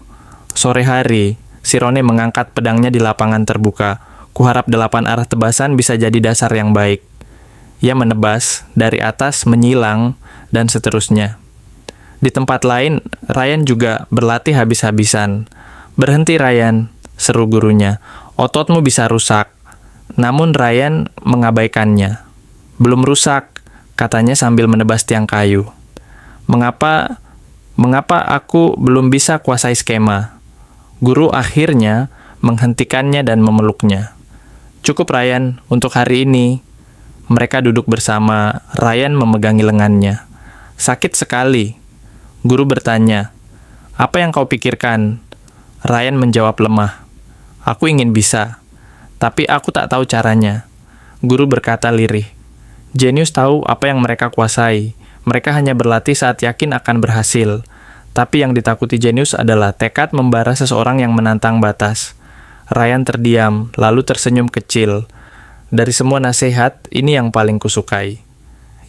[SPEAKER 2] Sore hari, Sirone mengangkat pedangnya di lapangan terbuka. Kuharap 8 arah tebasan bisa jadi dasar yang baik. Ia menebas, dari atas menyilang, dan seterusnya. Di tempat lain, Ryan juga berlatih habis-habisan. "Berhenti, Ryan," seru gurunya. "Ototmu bisa rusak." Namun Ryan mengabaikannya. "Belum rusak," katanya sambil menebas tiang kayu. Mengapa aku belum bisa kuasai skema?" Guru akhirnya menghentikannya dan memeluknya. "Cukup, Ryan, untuk hari ini." Mereka duduk bersama, Ryan memegangi lengannya. "Sakit sekali." Guru bertanya, "Apa yang kau pikirkan?" Ryan menjawab lemah, "Aku ingin bisa, tapi aku tak tahu caranya." Guru berkata lirih, "Jenius tahu apa yang mereka kuasai. Mereka hanya berlatih saat yakin akan berhasil. Tapi yang ditakuti jenius adalah tekad membara seseorang yang menantang batas." Ryan terdiam, lalu tersenyum kecil. "Dari semua nasihat, ini yang paling kusukai."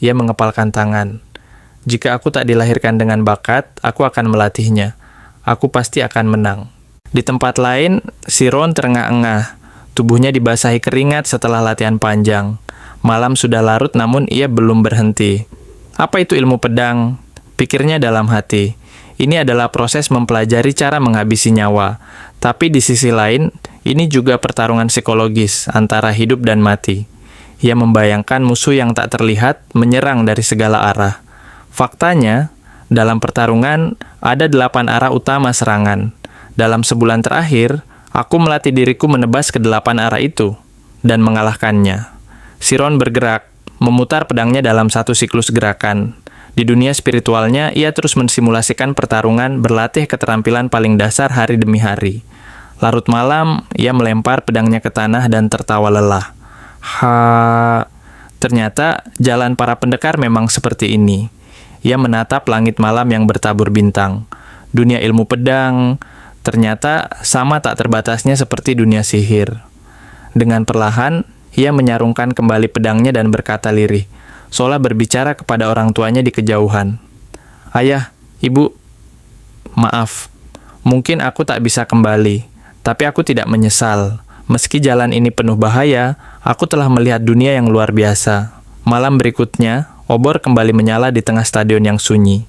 [SPEAKER 2] Ia mengepalkan tangan. "Jika aku tak dilahirkan dengan bakat, aku akan melatihnya. Aku pasti akan menang." Di tempat lain, Siron terengah-engah. Tubuhnya dibasahi keringat setelah latihan panjang. Malam sudah larut namun ia belum berhenti. Apa itu ilmu pedang? Pikirnya dalam hati. Ini adalah proses mempelajari cara menghabisi nyawa. Tapi di sisi lain, ini juga pertarungan psikologis antara hidup dan mati. Ia membayangkan musuh yang tak terlihat menyerang dari segala arah. Faktanya, dalam pertarungan ada 8 arah utama serangan. Dalam sebulan terakhir, aku melatih diriku menebas ke 8 arah itu dan mengalahkannya. Siron bergerak, memutar pedangnya dalam satu siklus gerakan. Di dunia spiritualnya, ia terus mensimulasikan pertarungan berlatih keterampilan paling dasar hari demi hari. Larut malam, ia melempar pedangnya ke tanah dan tertawa lelah. Ternyata jalan para pendekar memang seperti ini. Ia menatap langit malam yang bertabur bintang. Dunia ilmu pedang ternyata sama tak terbatasnya seperti dunia sihir. Dengan perlahan, ia menyarungkan kembali pedangnya dan berkata lirih, seolah berbicara kepada orang tuanya di kejauhan. Ayah, ibu, maaf. Mungkin aku tak bisa kembali, tapi aku tidak menyesal. Meski jalan ini penuh bahaya, aku telah melihat dunia yang luar biasa. Malam berikutnya, obor kembali menyala di tengah stadion yang sunyi.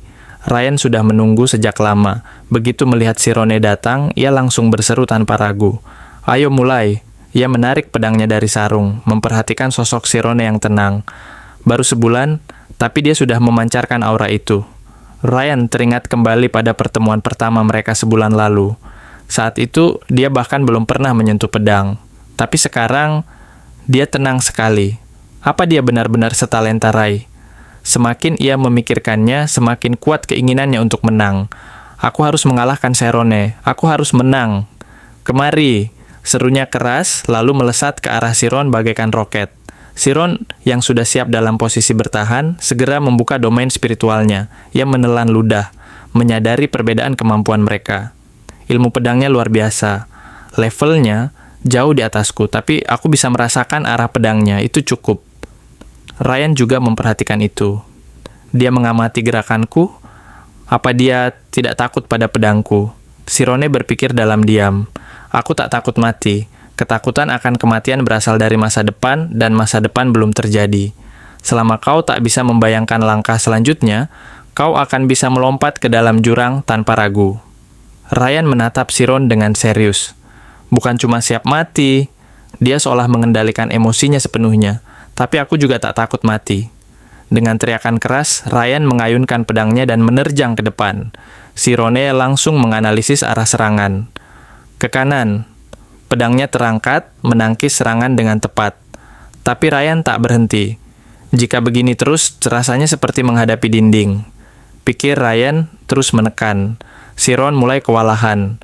[SPEAKER 2] Ryan sudah menunggu sejak lama. Begitu melihat Sirone datang, ia langsung berseru tanpa ragu. Ayo mulai. Ia menarik pedangnya dari sarung, memperhatikan sosok Sirone yang tenang. Baru sebulan, tapi dia sudah memancarkan aura itu. Ryan teringat kembali pada pertemuan pertama mereka sebulan lalu. Saat itu, dia bahkan belum pernah menyentuh pedang. Tapi sekarang, dia tenang sekali. Apa dia benar-benar setalenta Rai? Semakin ia memikirkannya, semakin kuat keinginannya untuk menang. Aku harus mengalahkan Sirone. Aku harus menang. Kemari, serunya keras, lalu melesat ke arah Siron bagaikan roket. Siron, yang sudah siap dalam posisi bertahan, segera membuka domain spiritualnya. Ia menelan ludah, menyadari perbedaan kemampuan mereka. Ilmu pedangnya luar biasa. Levelnya jauh di atasku, tapi aku bisa merasakan arah pedangnya, itu cukup. Ryan juga memperhatikan itu. Dia mengamati gerakanku. Apa dia tidak takut pada pedangku? Sirone berpikir dalam diam. Aku tak takut mati. Ketakutan akan kematian berasal dari masa depan, dan masa depan belum terjadi. Selama kau tak bisa membayangkan langkah selanjutnya, kau akan bisa melompat ke dalam jurang tanpa ragu. Ryan menatap Siron dengan serius. Bukan cuma siap mati, dia seolah mengendalikan emosinya sepenuhnya. Tapi aku juga tak takut mati. Dengan teriakan keras, Ryan mengayunkan pedangnya dan menerjang ke depan. Sirone langsung menganalisis arah serangan. Ke kanan, pedangnya terangkat, menangkis serangan dengan tepat. Tapi Ryan tak berhenti. Jika begini terus, rasanya seperti menghadapi dinding. Pikir Ryan terus menekan. Siron mulai kewalahan.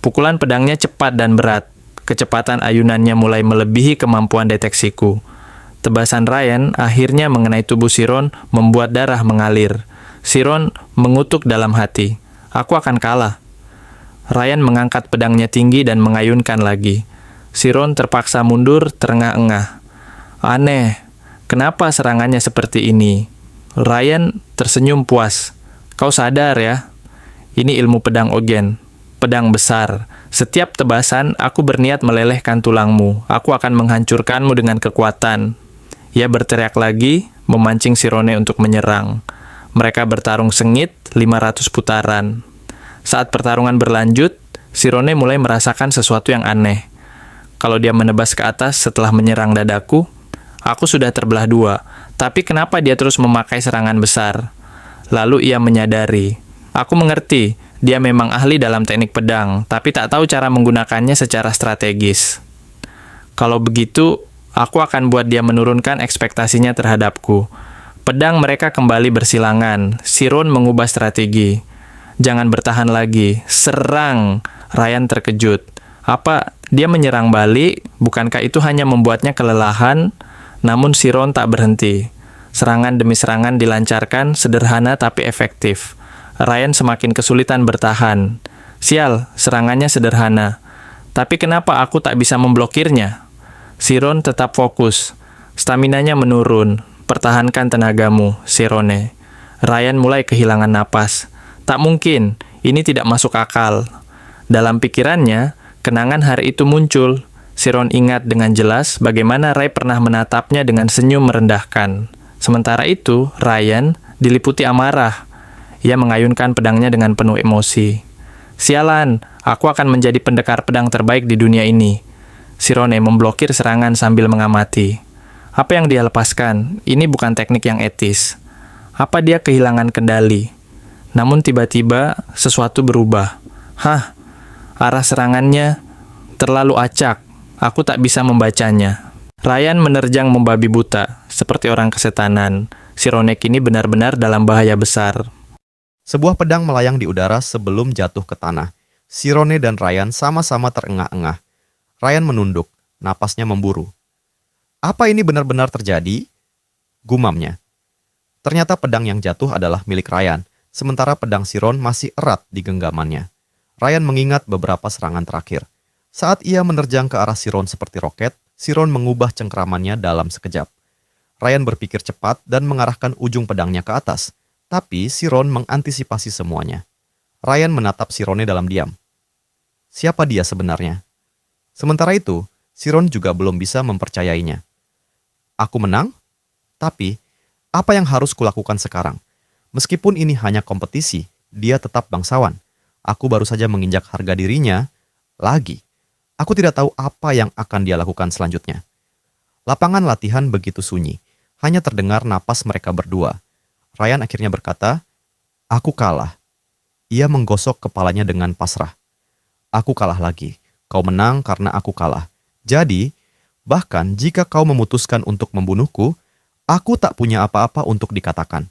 [SPEAKER 2] Pukulan pedangnya cepat dan berat. Kecepatan ayunannya mulai melebihi kemampuan deteksiku. Tebasan Ryan akhirnya mengenai tubuh Siron, membuat darah mengalir. Siron mengutuk dalam hati. Aku akan kalah. Ryan mengangkat pedangnya tinggi dan mengayunkan lagi. Siron terpaksa mundur, terengah-engah. Aneh, kenapa serangannya seperti ini? Ryan tersenyum puas. Kau sadar ya? Ini ilmu pedang Ogen, pedang besar. Setiap tebasan, aku berniat melelehkan tulangmu. Aku akan menghancurkanmu dengan kekuatan. Ia berteriak lagi, memancing Sirone untuk menyerang. Mereka bertarung sengit, 500 putaran. Saat pertarungan berlanjut, Sirone mulai merasakan sesuatu yang aneh. Kalau dia menebas ke atas setelah menyerang dadaku, aku sudah terbelah dua. Tapi kenapa dia terus memakai serangan besar? Lalu ia menyadari. Aku mengerti, dia memang ahli dalam teknik pedang, tapi tak tahu cara menggunakannya secara strategis. Kalau begitu, aku akan buat dia menurunkan ekspektasinya terhadapku. Pedang mereka kembali bersilangan. Siron mengubah strategi. Jangan bertahan lagi. Serang. Ryan terkejut. Apa dia menyerang balik? Bukankah itu hanya membuatnya kelelahan? Namun Siron tak berhenti. Serangan demi serangan dilancarkan, sederhana tapi efektif. Ryan semakin kesulitan bertahan. Sial, serangannya sederhana. Tapi kenapa aku tak bisa memblokirnya? Siron tetap fokus. Staminanya menurun. Pertahankan tenagamu, Sirone. Ryan mulai kehilangan napas. Tak mungkin, ini tidak masuk akal. Dalam pikirannya, kenangan hari itu muncul. Siron ingat dengan jelas bagaimana Ray pernah menatapnya dengan senyum merendahkan. Sementara itu, Ryan diliputi amarah. Ia mengayunkan pedangnya dengan penuh emosi. Sialan, aku akan menjadi pendekar pedang terbaik di dunia ini. Sirone memblokir serangan sambil mengamati. Apa yang dia lepaskan? Ini bukan teknik yang etis. Apa dia kehilangan kendali? Namun tiba-tiba sesuatu berubah. Arah serangannya terlalu acak. Aku tak bisa membacanya. Ryan menerjang membabi buta, seperti orang kesetanan. Si Ronek ini benar-benar dalam bahaya besar.
[SPEAKER 1] Sebuah pedang melayang di udara sebelum jatuh ke tanah. Sirone dan Ryan sama-sama terengah-engah. Ryan menunduk, napasnya memburu. Apa ini benar-benar terjadi? Gumamnya. Ternyata pedang yang jatuh adalah milik Ryan, sementara pedang Siron masih erat di genggamannya. Ryan mengingat beberapa serangan terakhir. Saat ia menerjang ke arah Siron seperti roket, Siron mengubah cengkramannya dalam sekejap. Ryan berpikir cepat dan mengarahkan ujung pedangnya ke atas, tapi Siron mengantisipasi semuanya. Ryan menatap Sirone dalam diam. Siapa dia sebenarnya? Sementara itu, Siron juga belum bisa mempercayainya. Aku menang? Tapi, apa yang harus kulakukan sekarang? Meskipun ini hanya kompetisi, dia tetap bangsawan. Aku baru saja menginjak harga dirinya. Lagi, aku tidak tahu apa yang akan dia lakukan selanjutnya. Lapangan latihan begitu sunyi. Hanya terdengar napas mereka berdua. Ryan akhirnya berkata, "Aku kalah." Ia menggosok kepalanya dengan pasrah. "Aku kalah lagi. Kau menang karena aku kalah. Jadi, bahkan jika kau memutuskan untuk membunuhku, aku tak punya apa-apa untuk dikatakan."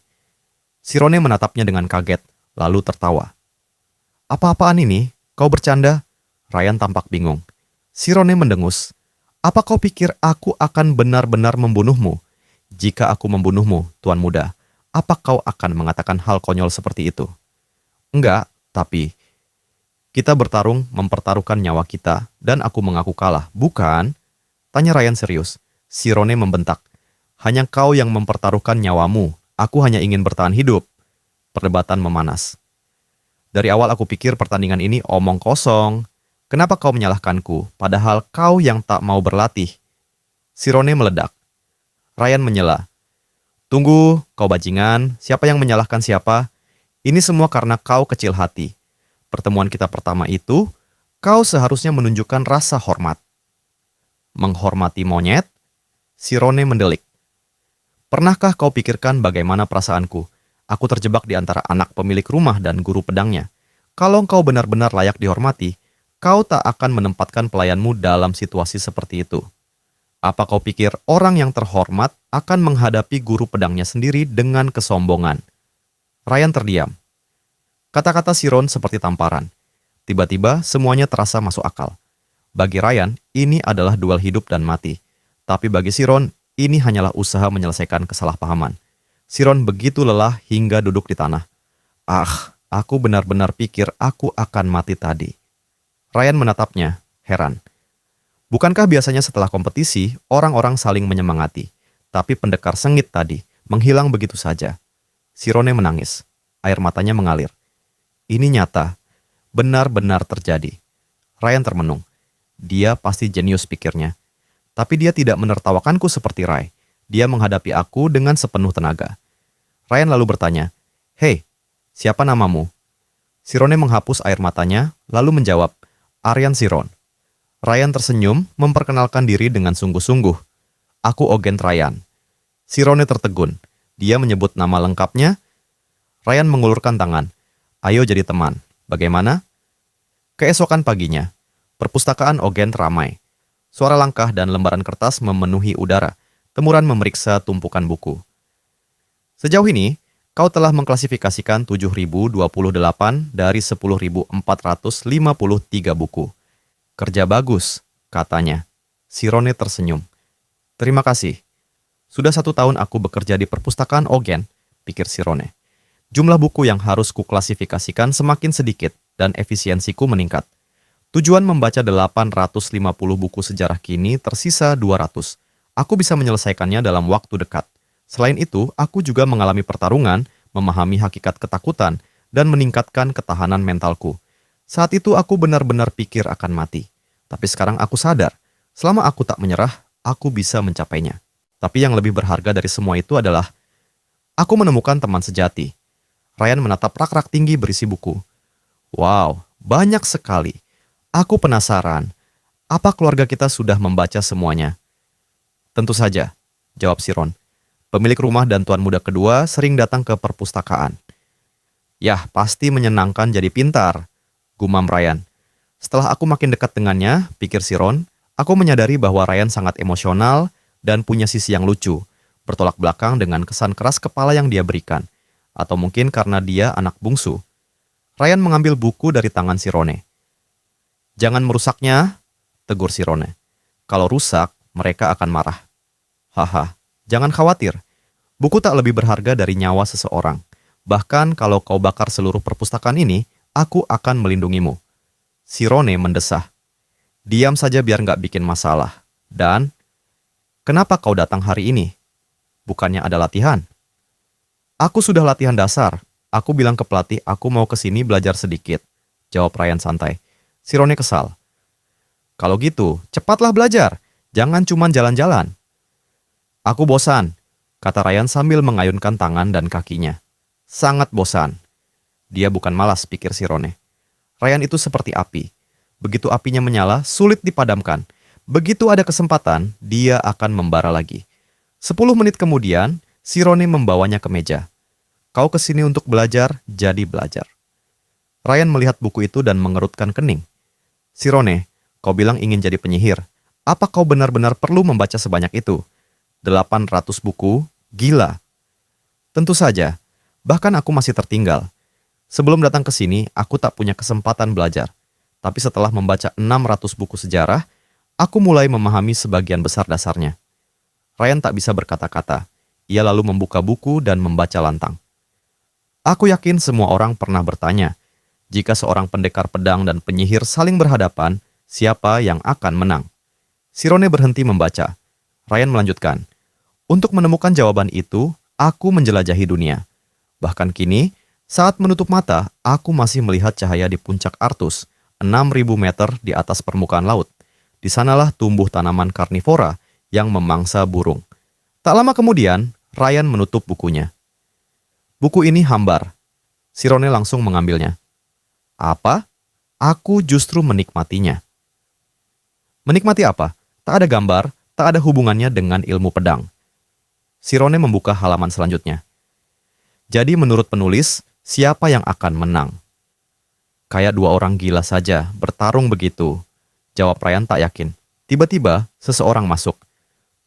[SPEAKER 1] Sirone menatapnya dengan kaget, lalu tertawa. "Apa-apaan ini? Kau bercanda?" Ryan tampak bingung. Sirone mendengus. "Apa kau pikir aku akan benar-benar membunuhmu? Jika aku membunuhmu, Tuan Muda, apa kau akan mengatakan hal konyol seperti itu?" "Enggak, tapi kita bertarung mempertaruhkan nyawa kita, dan aku mengaku kalah, bukan?" Tanya Ryan serius. Sirone membentak. "Hanya kau yang mempertaruhkan nyawamu. Aku hanya ingin bertahan hidup." Perdebatan memanas. "Dari awal aku pikir pertandingan ini omong kosong. Kenapa kau menyalahkanku, padahal kau yang tak mau berlatih?" Sirone meledak. Ryan menyela. "Tunggu, kau bajingan. Siapa yang menyalahkan siapa? Ini semua karena kau kecil hati. Pertemuan kita pertama itu, kau seharusnya menunjukkan rasa hormat." "Menghormati monyet?" Sirone mendelik. "Pernahkah kau pikirkan bagaimana perasaanku? Aku terjebak di antara anak pemilik rumah dan guru pedangnya. Kalau kau benar-benar layak dihormati, kau tak akan menempatkan pelayanmu dalam situasi seperti itu. Apa kau pikir orang yang terhormat akan menghadapi guru pedangnya sendiri dengan kesombongan?" Ryan terdiam. Kata-kata Siron seperti tamparan. Tiba-tiba semuanya terasa masuk akal. Bagi Ryan, ini adalah duel hidup dan mati. Tapi bagi Siron, ini hanyalah usaha menyelesaikan kesalahpahaman. Siron begitu lelah hingga duduk di tanah. "Ah, aku benar-benar pikir aku akan mati tadi." Ryan menatapnya, heran. Bukankah biasanya setelah kompetisi, orang-orang saling menyemangati? Tapi pendekar sengit tadi menghilang begitu saja. Sirone menangis. Air matanya mengalir. Ini nyata. Benar-benar terjadi. Ryan termenung. Dia pasti jenius pikirnya. Tapi dia tidak menertawakanku seperti Ray. Dia menghadapi aku dengan sepenuh tenaga. Ryan lalu bertanya, "Hei, siapa namamu?" Sirone menghapus air matanya, lalu menjawab, "Aryan Siron." Ryan tersenyum, memperkenalkan diri dengan sungguh-sungguh. "Aku Ogen Ryan." Sirone tertegun. Dia menyebut nama lengkapnya. Ryan mengulurkan tangan. "Ayo jadi teman. Bagaimana?" Keesokan paginya, perpustakaan Ogen ramai. Suara langkah dan lembaran kertas memenuhi udara. Temuran memeriksa tumpukan buku. "Sejauh ini, kau telah mengklasifikasikan 7.028 dari 10.453 buku. Kerja bagus," katanya. Sirone tersenyum. "Terima kasih. Sudah 1 tahun aku bekerja di perpustakaan Ogen," pikir Sirone. "Jumlah buku yang harus kuklasifikasikan semakin sedikit dan efisiensiku meningkat. Tujuan membaca 850 buku sejarah kini tersisa 200. Aku bisa menyelesaikannya dalam waktu dekat. Selain itu, aku juga mengalami pertarungan, memahami hakikat ketakutan, dan meningkatkan ketahanan mentalku. Saat itu aku benar-benar pikir akan mati. Tapi sekarang aku sadar, selama aku tak menyerah, aku bisa mencapainya. Tapi yang lebih berharga dari semua itu adalah, aku menemukan teman sejati." Ryan menatap rak-rak tinggi berisi buku. "Wow, banyak sekali. Aku penasaran, apa keluarga kita sudah membaca semuanya?" "Tentu saja," jawab Siron. "Pemilik rumah dan tuan muda kedua sering datang ke perpustakaan." "Yah, pasti menyenangkan jadi pintar," gumam Ryan. Setelah aku makin dekat dengannya, pikir Siron, aku menyadari bahwa Ryan sangat emosional dan punya sisi yang lucu. bertolak belakang dengan kesan keras kepala yang dia berikan, atau mungkin karena dia anak bungsu. Ryan mengambil buku dari tangan Sirone. "Jangan merusaknya," tegur Sirone. "Kalau rusak, mereka akan marah." "Haha, jangan khawatir. Buku tak lebih berharga dari nyawa seseorang. Bahkan kalau kau bakar seluruh perpustakaan ini, aku akan melindungimu." Sirone mendesah. "Diam saja biar nggak bikin masalah. Dan, kenapa kau datang hari ini? Bukannya ada latihan?" "Aku sudah latihan dasar. Aku bilang ke pelatih aku mau ke sini belajar sedikit," jawab Ryan santai. Sirone kesal. "Kalau gitu, cepatlah belajar. Jangan cuma jalan-jalan." "Aku bosan," kata Ryan sambil mengayunkan tangan dan kakinya. "Sangat bosan." Dia bukan malas, pikir Sirone. Ryan itu seperti api. Begitu apinya menyala, sulit dipadamkan. Begitu ada kesempatan, dia akan membara lagi. 10 menit kemudian, Sirone membawanya ke meja. "Kau kesini untuk belajar, jadi belajar." Ryan melihat buku itu dan mengerutkan kening. "Sirone, kau bilang ingin jadi penyihir. Apa kau benar-benar perlu membaca sebanyak itu? 800 buku? Gila." "Tentu saja. Bahkan aku masih tertinggal. Sebelum datang ke sini, aku tak punya kesempatan belajar. Tapi setelah membaca 600 buku sejarah, aku mulai memahami sebagian besar dasarnya." Ryan tak bisa berkata-kata. Ia lalu membuka buku dan membaca lantang. "Aku yakin semua orang pernah bertanya, jika seorang pendekar pedang dan penyihir saling berhadapan, siapa yang akan menang?" Sirone berhenti membaca. Ryan melanjutkan, "Untuk menemukan jawaban itu, aku menjelajahi dunia. Bahkan kini, saat menutup mata, aku masih melihat cahaya di puncak Artus, 6.000 meter di atas permukaan laut. Di sanalah tumbuh tanaman karnivora yang memangsa burung." Tak lama kemudian, Ryan menutup bukunya. "Buku ini hambar." Sirone langsung mengambilnya. "Apa? Aku justru menikmatinya." "Menikmati apa? Tak ada gambar, tak ada hubungannya dengan ilmu pedang." Sirone membuka halaman selanjutnya. "Jadi menurut penulis, siapa yang akan menang?" "Kayak dua orang gila saja, bertarung begitu," jawab Ryan tak yakin. Tiba-tiba, seseorang masuk.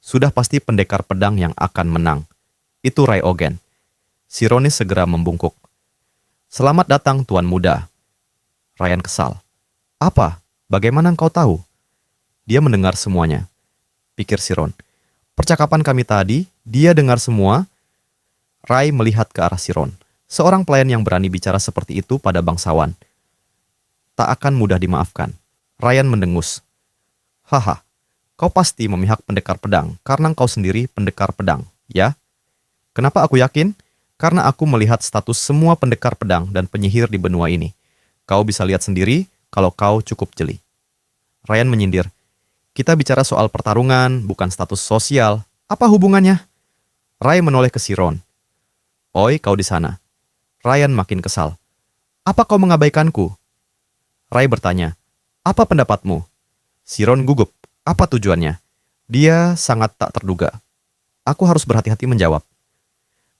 [SPEAKER 1] Sudah pasti pendekar pedang yang akan menang. Itu Ray Ogen. Sirone segera membungkuk. "Selamat datang, Tuan Muda." Ryan kesal. "Apa? Bagaimana engkau tahu?" Dia mendengar semuanya, pikir Siron. Percakapan kami tadi, dia dengar semua. Ray melihat ke arah Siron. Seorang pelayan yang berani bicara seperti itu pada bangsawan tak akan mudah dimaafkan. Ryan mendengus. "Haha, kau pasti memihak pendekar pedang karena kau sendiri pendekar pedang, ya?" "Kenapa aku yakin? Karena aku melihat status semua pendekar pedang dan penyihir di benua ini. Kau bisa lihat sendiri kalau kau cukup jeli." Ryan menyindir. "Kita bicara soal pertarungan, bukan status sosial. Apa hubungannya?" Ray menoleh ke Siron. "Oi, kau di sana." Ryan makin kesal. "Apa kau mengabaikanku?" Ray bertanya. "Apa pendapatmu?" Siron gugup. Apa tujuannya? Dia sangat tak terduga. "Aku harus berhati-hati menjawab."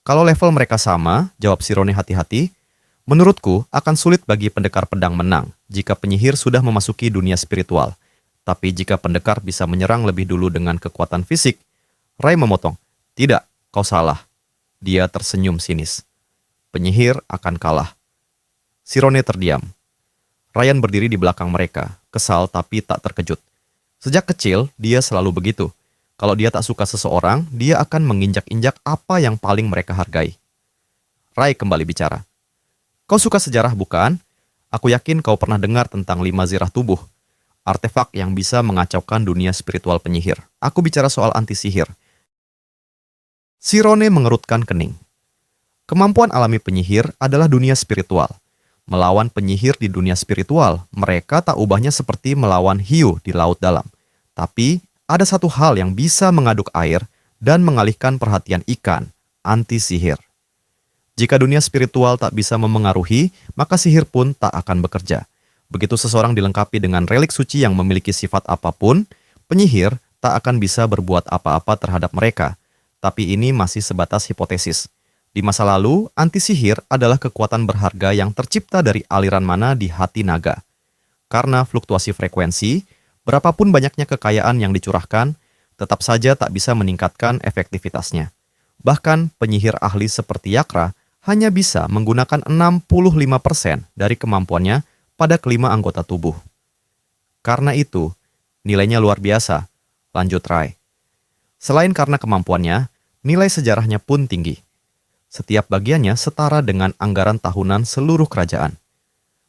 [SPEAKER 1] "Kalau level mereka sama," jawab Sirone hati-hati, "menurutku akan sulit bagi pendekar pedang menang jika penyihir sudah memasuki dunia spiritual. Tapi jika pendekar bisa menyerang lebih dulu dengan kekuatan fisik." Ray memotong. "Tidak, kau salah." Dia tersenyum sinis. "Penyihir akan kalah." Sirone terdiam. Ryan berdiri di belakang mereka, kesal tapi tak terkejut. Sejak kecil, dia selalu begitu. Kalau dia tak suka seseorang, dia akan menginjak-injak apa yang paling mereka hargai. Ray kembali bicara. "Kau suka sejarah, bukan? Aku yakin kau pernah dengar tentang 5 zirah tubuh. Artefak yang bisa mengacaukan dunia spiritual penyihir. Aku bicara soal anti-sihir." Sirone mengerutkan kening. Kemampuan alami penyihir adalah dunia spiritual. Melawan penyihir di dunia spiritual, mereka tak ubahnya seperti melawan hiu di laut dalam. Tapi, ada satu hal yang bisa mengaduk air dan mengalihkan perhatian ikan, anti-sihir. Jika dunia spiritual tak bisa memengaruhi, maka sihir pun tak akan bekerja. Begitu seseorang dilengkapi dengan relik suci yang memiliki sifat apapun, penyihir tak akan bisa berbuat apa-apa terhadap mereka. Tapi ini masih sebatas hipotesis. Di masa lalu, anti-sihir adalah kekuatan berharga yang tercipta dari aliran mana di hati naga. Karena fluktuasi frekuensi, berapapun banyaknya kekayaan yang dicurahkan, tetap saja tak bisa meningkatkan efektivitasnya. Bahkan penyihir ahli seperti Yakra hanya bisa menggunakan 65% dari kemampuannya pada kelima anggota tubuh. Karena itu, nilainya luar biasa, lanjut Rai. Selain karena kemampuannya, nilai sejarahnya pun tinggi. Setiap bagiannya setara dengan anggaran tahunan seluruh kerajaan.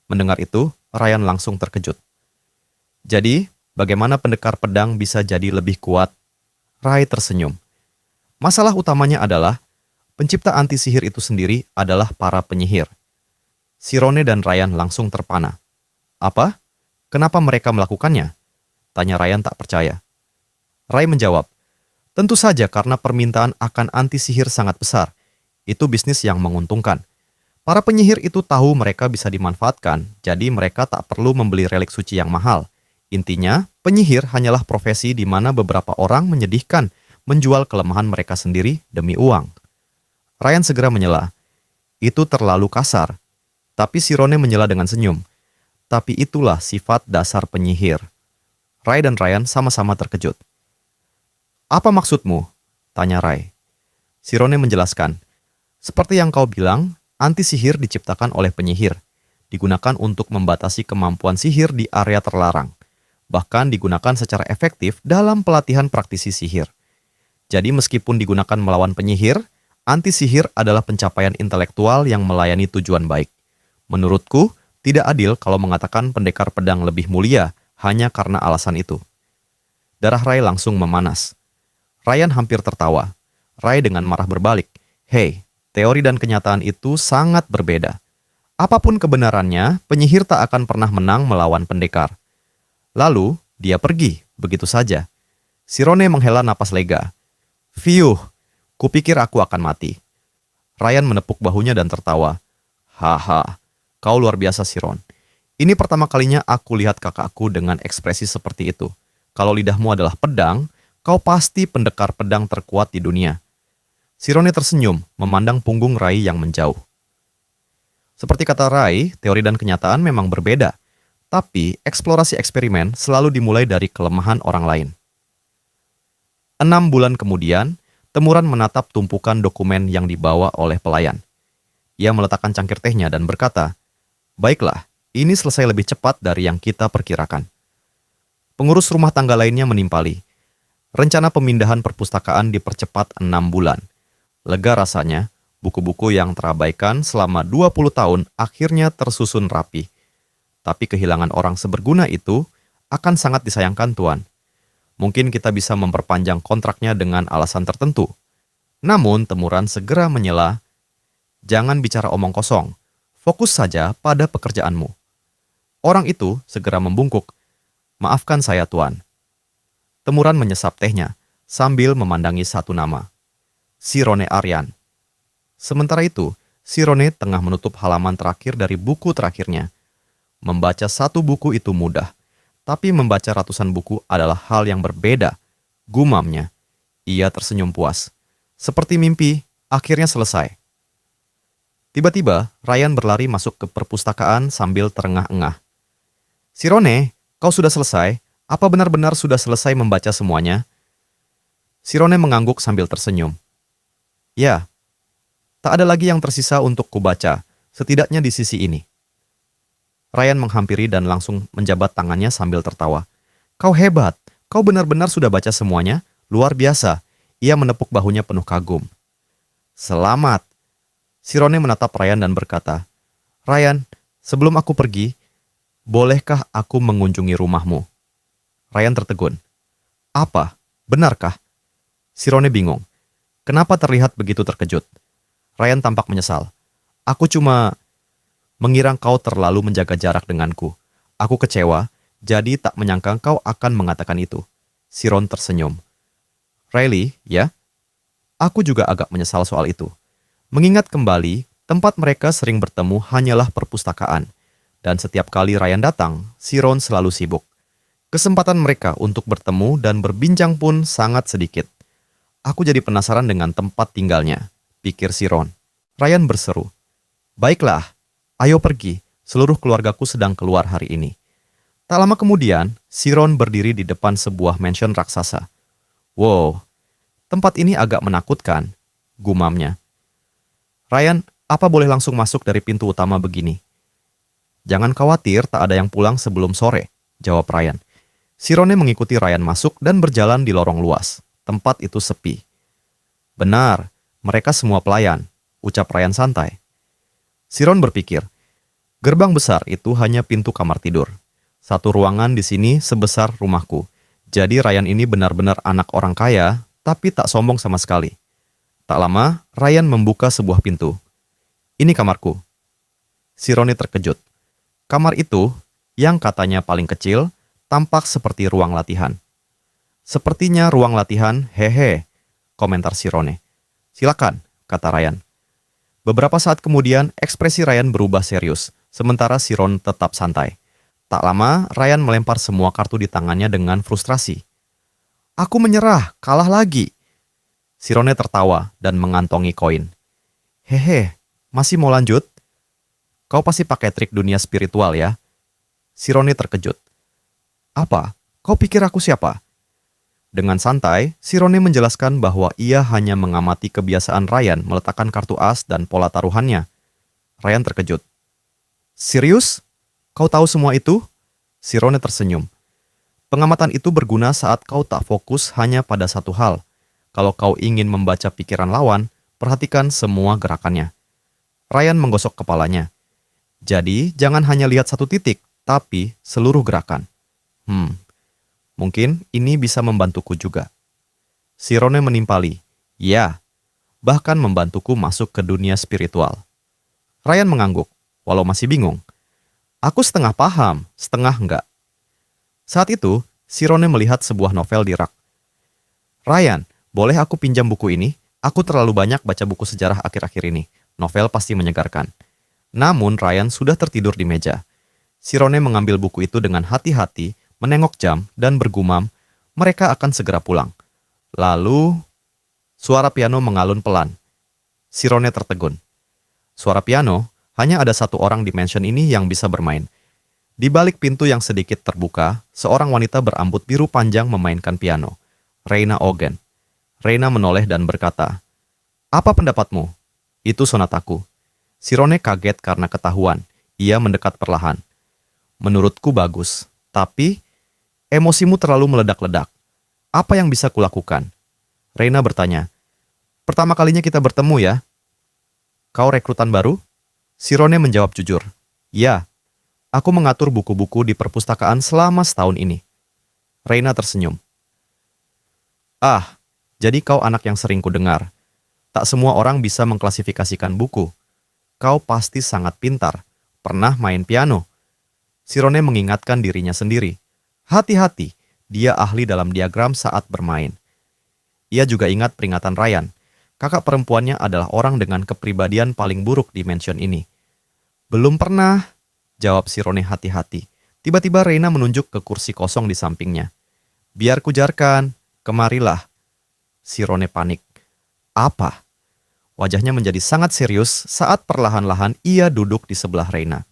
[SPEAKER 1] Mendengar itu, Ryan langsung terkejut. Jadi, bagaimana pendekar pedang bisa jadi lebih kuat? Rai tersenyum. Masalah utamanya adalah, pencipta anti-sihir itu sendiri adalah para penyihir. Sirone dan Ryan langsung terpana. Apa? Kenapa mereka melakukannya? Tanya Ryan tak percaya. Rai menjawab, tentu saja karena permintaan akan anti-sihir sangat besar. Itu bisnis yang menguntungkan. Para penyihir itu tahu mereka bisa dimanfaatkan, jadi mereka tak perlu membeli relik suci yang mahal. Intinya, penyihir hanyalah profesi di mana beberapa orang menyedihkan menjual kelemahan mereka sendiri demi uang. Ryan segera menyela. Itu terlalu kasar. Tapi Sirone menyela dengan senyum. Tapi itulah sifat dasar penyihir. Rai dan Ryan sama-sama terkejut. Apa maksudmu? Tanya Rai. Sirone menjelaskan. Seperti yang kau bilang, anti-sihir diciptakan oleh penyihir. Digunakan untuk membatasi kemampuan sihir di area terlarang. Bahkan digunakan secara efektif dalam pelatihan praktisi sihir. Jadi meskipun digunakan melawan penyihir, anti-sihir adalah pencapaian intelektual yang melayani tujuan baik. Menurutku, tidak adil kalau mengatakan pendekar pedang lebih mulia hanya karena alasan itu. Darah Rai langsung memanas. Ryan hampir tertawa. Rai dengan marah berbalik. Hei, teori dan kenyataan itu sangat berbeda. Apapun kebenarannya, penyihir tak akan pernah menang melawan pendekar. Lalu, dia pergi, begitu saja. Sirone menghela napas lega. Fiuh, kupikir aku akan mati. Ryan menepuk bahunya dan tertawa. Haha, kau luar biasa Siron. Ini pertama kalinya aku lihat kakakku dengan ekspresi seperti itu. Kalau lidahmu adalah pedang, kau pasti pendekar pedang terkuat di dunia. Sirone tersenyum, memandang punggung Rai yang menjauh. Seperti kata Rai, teori dan kenyataan memang berbeda. Tapi, eksplorasi eksperimen selalu dimulai dari kelemahan orang lain. 6 bulan kemudian, Temuran menatap tumpukan dokumen yang dibawa oleh pelayan. Ia meletakkan cangkir tehnya dan berkata, baiklah, ini selesai lebih cepat dari yang kita perkirakan. Pengurus rumah tangga lainnya menimpali. Rencana pemindahan perpustakaan dipercepat 6 bulan. Lega rasanya, buku-buku yang terabaikan selama 20 tahun akhirnya tersusun rapi. Tapi kehilangan orang seberguna itu akan sangat disayangkan Tuan. Mungkin kita bisa memperpanjang kontraknya dengan alasan tertentu. Namun Temuran segera menyela, jangan bicara omong kosong, fokus saja pada pekerjaanmu. Orang itu segera membungkuk, maafkan saya Tuan. Temuran menyesap tehnya sambil memandangi satu nama, Sirone Aryan. Sementara itu, Sirone tengah menutup halaman terakhir dari buku terakhirnya. Membaca satu buku itu mudah. Tapi membaca ratusan buku adalah hal yang berbeda. Gumamnya. Ia tersenyum puas. Seperti mimpi, akhirnya selesai. Tiba-tiba, Ryan berlari masuk ke perpustakaan sambil terengah-engah. Sirone, kau sudah selesai? Apa benar-benar sudah selesai membaca semuanya? Sirone mengangguk sambil tersenyum. Ya, tak ada lagi yang tersisa untuk kubaca, setidaknya di sisi ini. Ryan menghampiri dan langsung menjabat tangannya sambil tertawa. Kau hebat, kau benar-benar sudah baca semuanya, luar biasa. Ia menepuk bahunya penuh kagum. Selamat. Sirone menatap Ryan dan berkata, Ryan, sebelum aku pergi, bolehkah aku mengunjungi rumahmu? Ryan tertegun. Apa? Benarkah? Sirone bingung. Kenapa terlihat begitu terkejut? Ryan tampak menyesal. Aku cuma mengira kau terlalu menjaga jarak denganku. Aku kecewa, jadi tak menyangka kau akan mengatakan itu. Siron tersenyum. Riley, ya? Aku juga agak menyesal soal itu. Mengingat kembali, tempat mereka sering bertemu hanyalah perpustakaan. Dan setiap kali Ryan datang, Siron selalu sibuk. Kesempatan mereka untuk bertemu dan berbincang pun sangat sedikit. Aku jadi penasaran dengan tempat tinggalnya, pikir Siron. Ryan berseru. Baiklah, ayo pergi, seluruh keluargaku sedang keluar hari ini. Tak lama kemudian, Siron berdiri di depan sebuah mansion raksasa. Wow, tempat ini agak menakutkan. gumamnya. Ryan, apa boleh langsung masuk dari pintu utama begini? Jangan khawatir, tak ada yang pulang sebelum sore, jawab Ryan. Sirone mengikuti Ryan masuk dan berjalan di lorong luas. Tempat itu sepi. Benar, mereka semua pelayan, ucap Ryan santai. Siron berpikir, gerbang besar itu hanya pintu kamar tidur. Satu ruangan di sini sebesar rumahku. Jadi Ryan ini benar-benar anak orang kaya, tapi tak sombong sama sekali. Tak lama, Ryan membuka sebuah pintu. Ini kamarku. Sirone terkejut. Kamar itu, yang katanya paling kecil, tampak seperti ruang latihan. Sepertinya ruang latihan, hehe, komentar Sirone. Silakan, kata Ryan. Beberapa saat kemudian, ekspresi Ryan berubah serius, sementara Siron tetap santai. Tak lama, Ryan melempar semua kartu di tangannya dengan frustrasi. Aku menyerah, kalah lagi. Sirone tertawa dan mengantongi koin. Hehe, masih mau lanjut? Kau pasti pakai trik dunia spiritual ya? Sirone terkejut. Apa? Kau pikir aku siapa? Dengan santai, Sirone menjelaskan bahwa ia hanya mengamati kebiasaan Ryan meletakkan kartu as dan pola taruhannya. Ryan terkejut. Serius? Kau tahu semua itu? Sirone tersenyum. Pengamatan itu berguna saat kau tak fokus hanya pada satu hal. Kalau kau ingin membaca pikiran lawan, perhatikan semua gerakannya. Ryan menggosok kepalanya. Jadi, jangan hanya lihat satu titik, tapi seluruh gerakan. Mungkin ini bisa membantuku juga. Sirone menimpali. Ya, bahkan membantuku masuk ke dunia spiritual. Ryan mengangguk, walau masih bingung. Aku setengah paham, setengah enggak. Saat itu, Sirone melihat sebuah novel di rak. Ryan, boleh aku pinjam buku ini? Aku terlalu banyak baca buku sejarah akhir-akhir ini. Novel pasti menyegarkan. Namun Ryan sudah tertidur di meja. Sirone mengambil buku itu dengan hati-hati, menengok jam, dan bergumam, mereka akan segera pulang. Lalu, suara piano mengalun pelan. Sirone tertegun. Suara piano, hanya ada satu orang di mansion ini yang bisa bermain. Di balik pintu yang sedikit terbuka, seorang wanita berambut biru panjang memainkan piano. Reina Ogen. Reina menoleh dan berkata, apa pendapatmu? Itu sonataku. Sirone kaget karena ketahuan. Ia mendekat perlahan. Menurutku bagus, tapi emosimu terlalu meledak-ledak. Apa yang bisa kulakukan? Reina bertanya. Pertama kalinya kita bertemu ya? Kau rekrutan baru? Sirone menjawab jujur. Ya, aku mengatur buku-buku di perpustakaan selama setahun ini. Reina tersenyum. Ah, jadi kau anak yang sering kudengar. Tak semua orang bisa mengklasifikasikan buku. Kau pasti sangat pintar. Pernah main piano. Sirone mengingatkan dirinya sendiri. Hati-hati, dia ahli dalam diagram saat bermain. Ia juga ingat peringatan Ryan. Kakak perempuannya adalah orang dengan kepribadian paling buruk di mansion ini. Belum pernah, jawab Sirone hati-hati. Tiba-tiba Reina menunjuk ke kursi kosong di sampingnya. Biar kujarkan, kemarilah. Sirone panik. Apa? Wajahnya menjadi sangat serius saat perlahan-lahan ia duduk di sebelah Reina.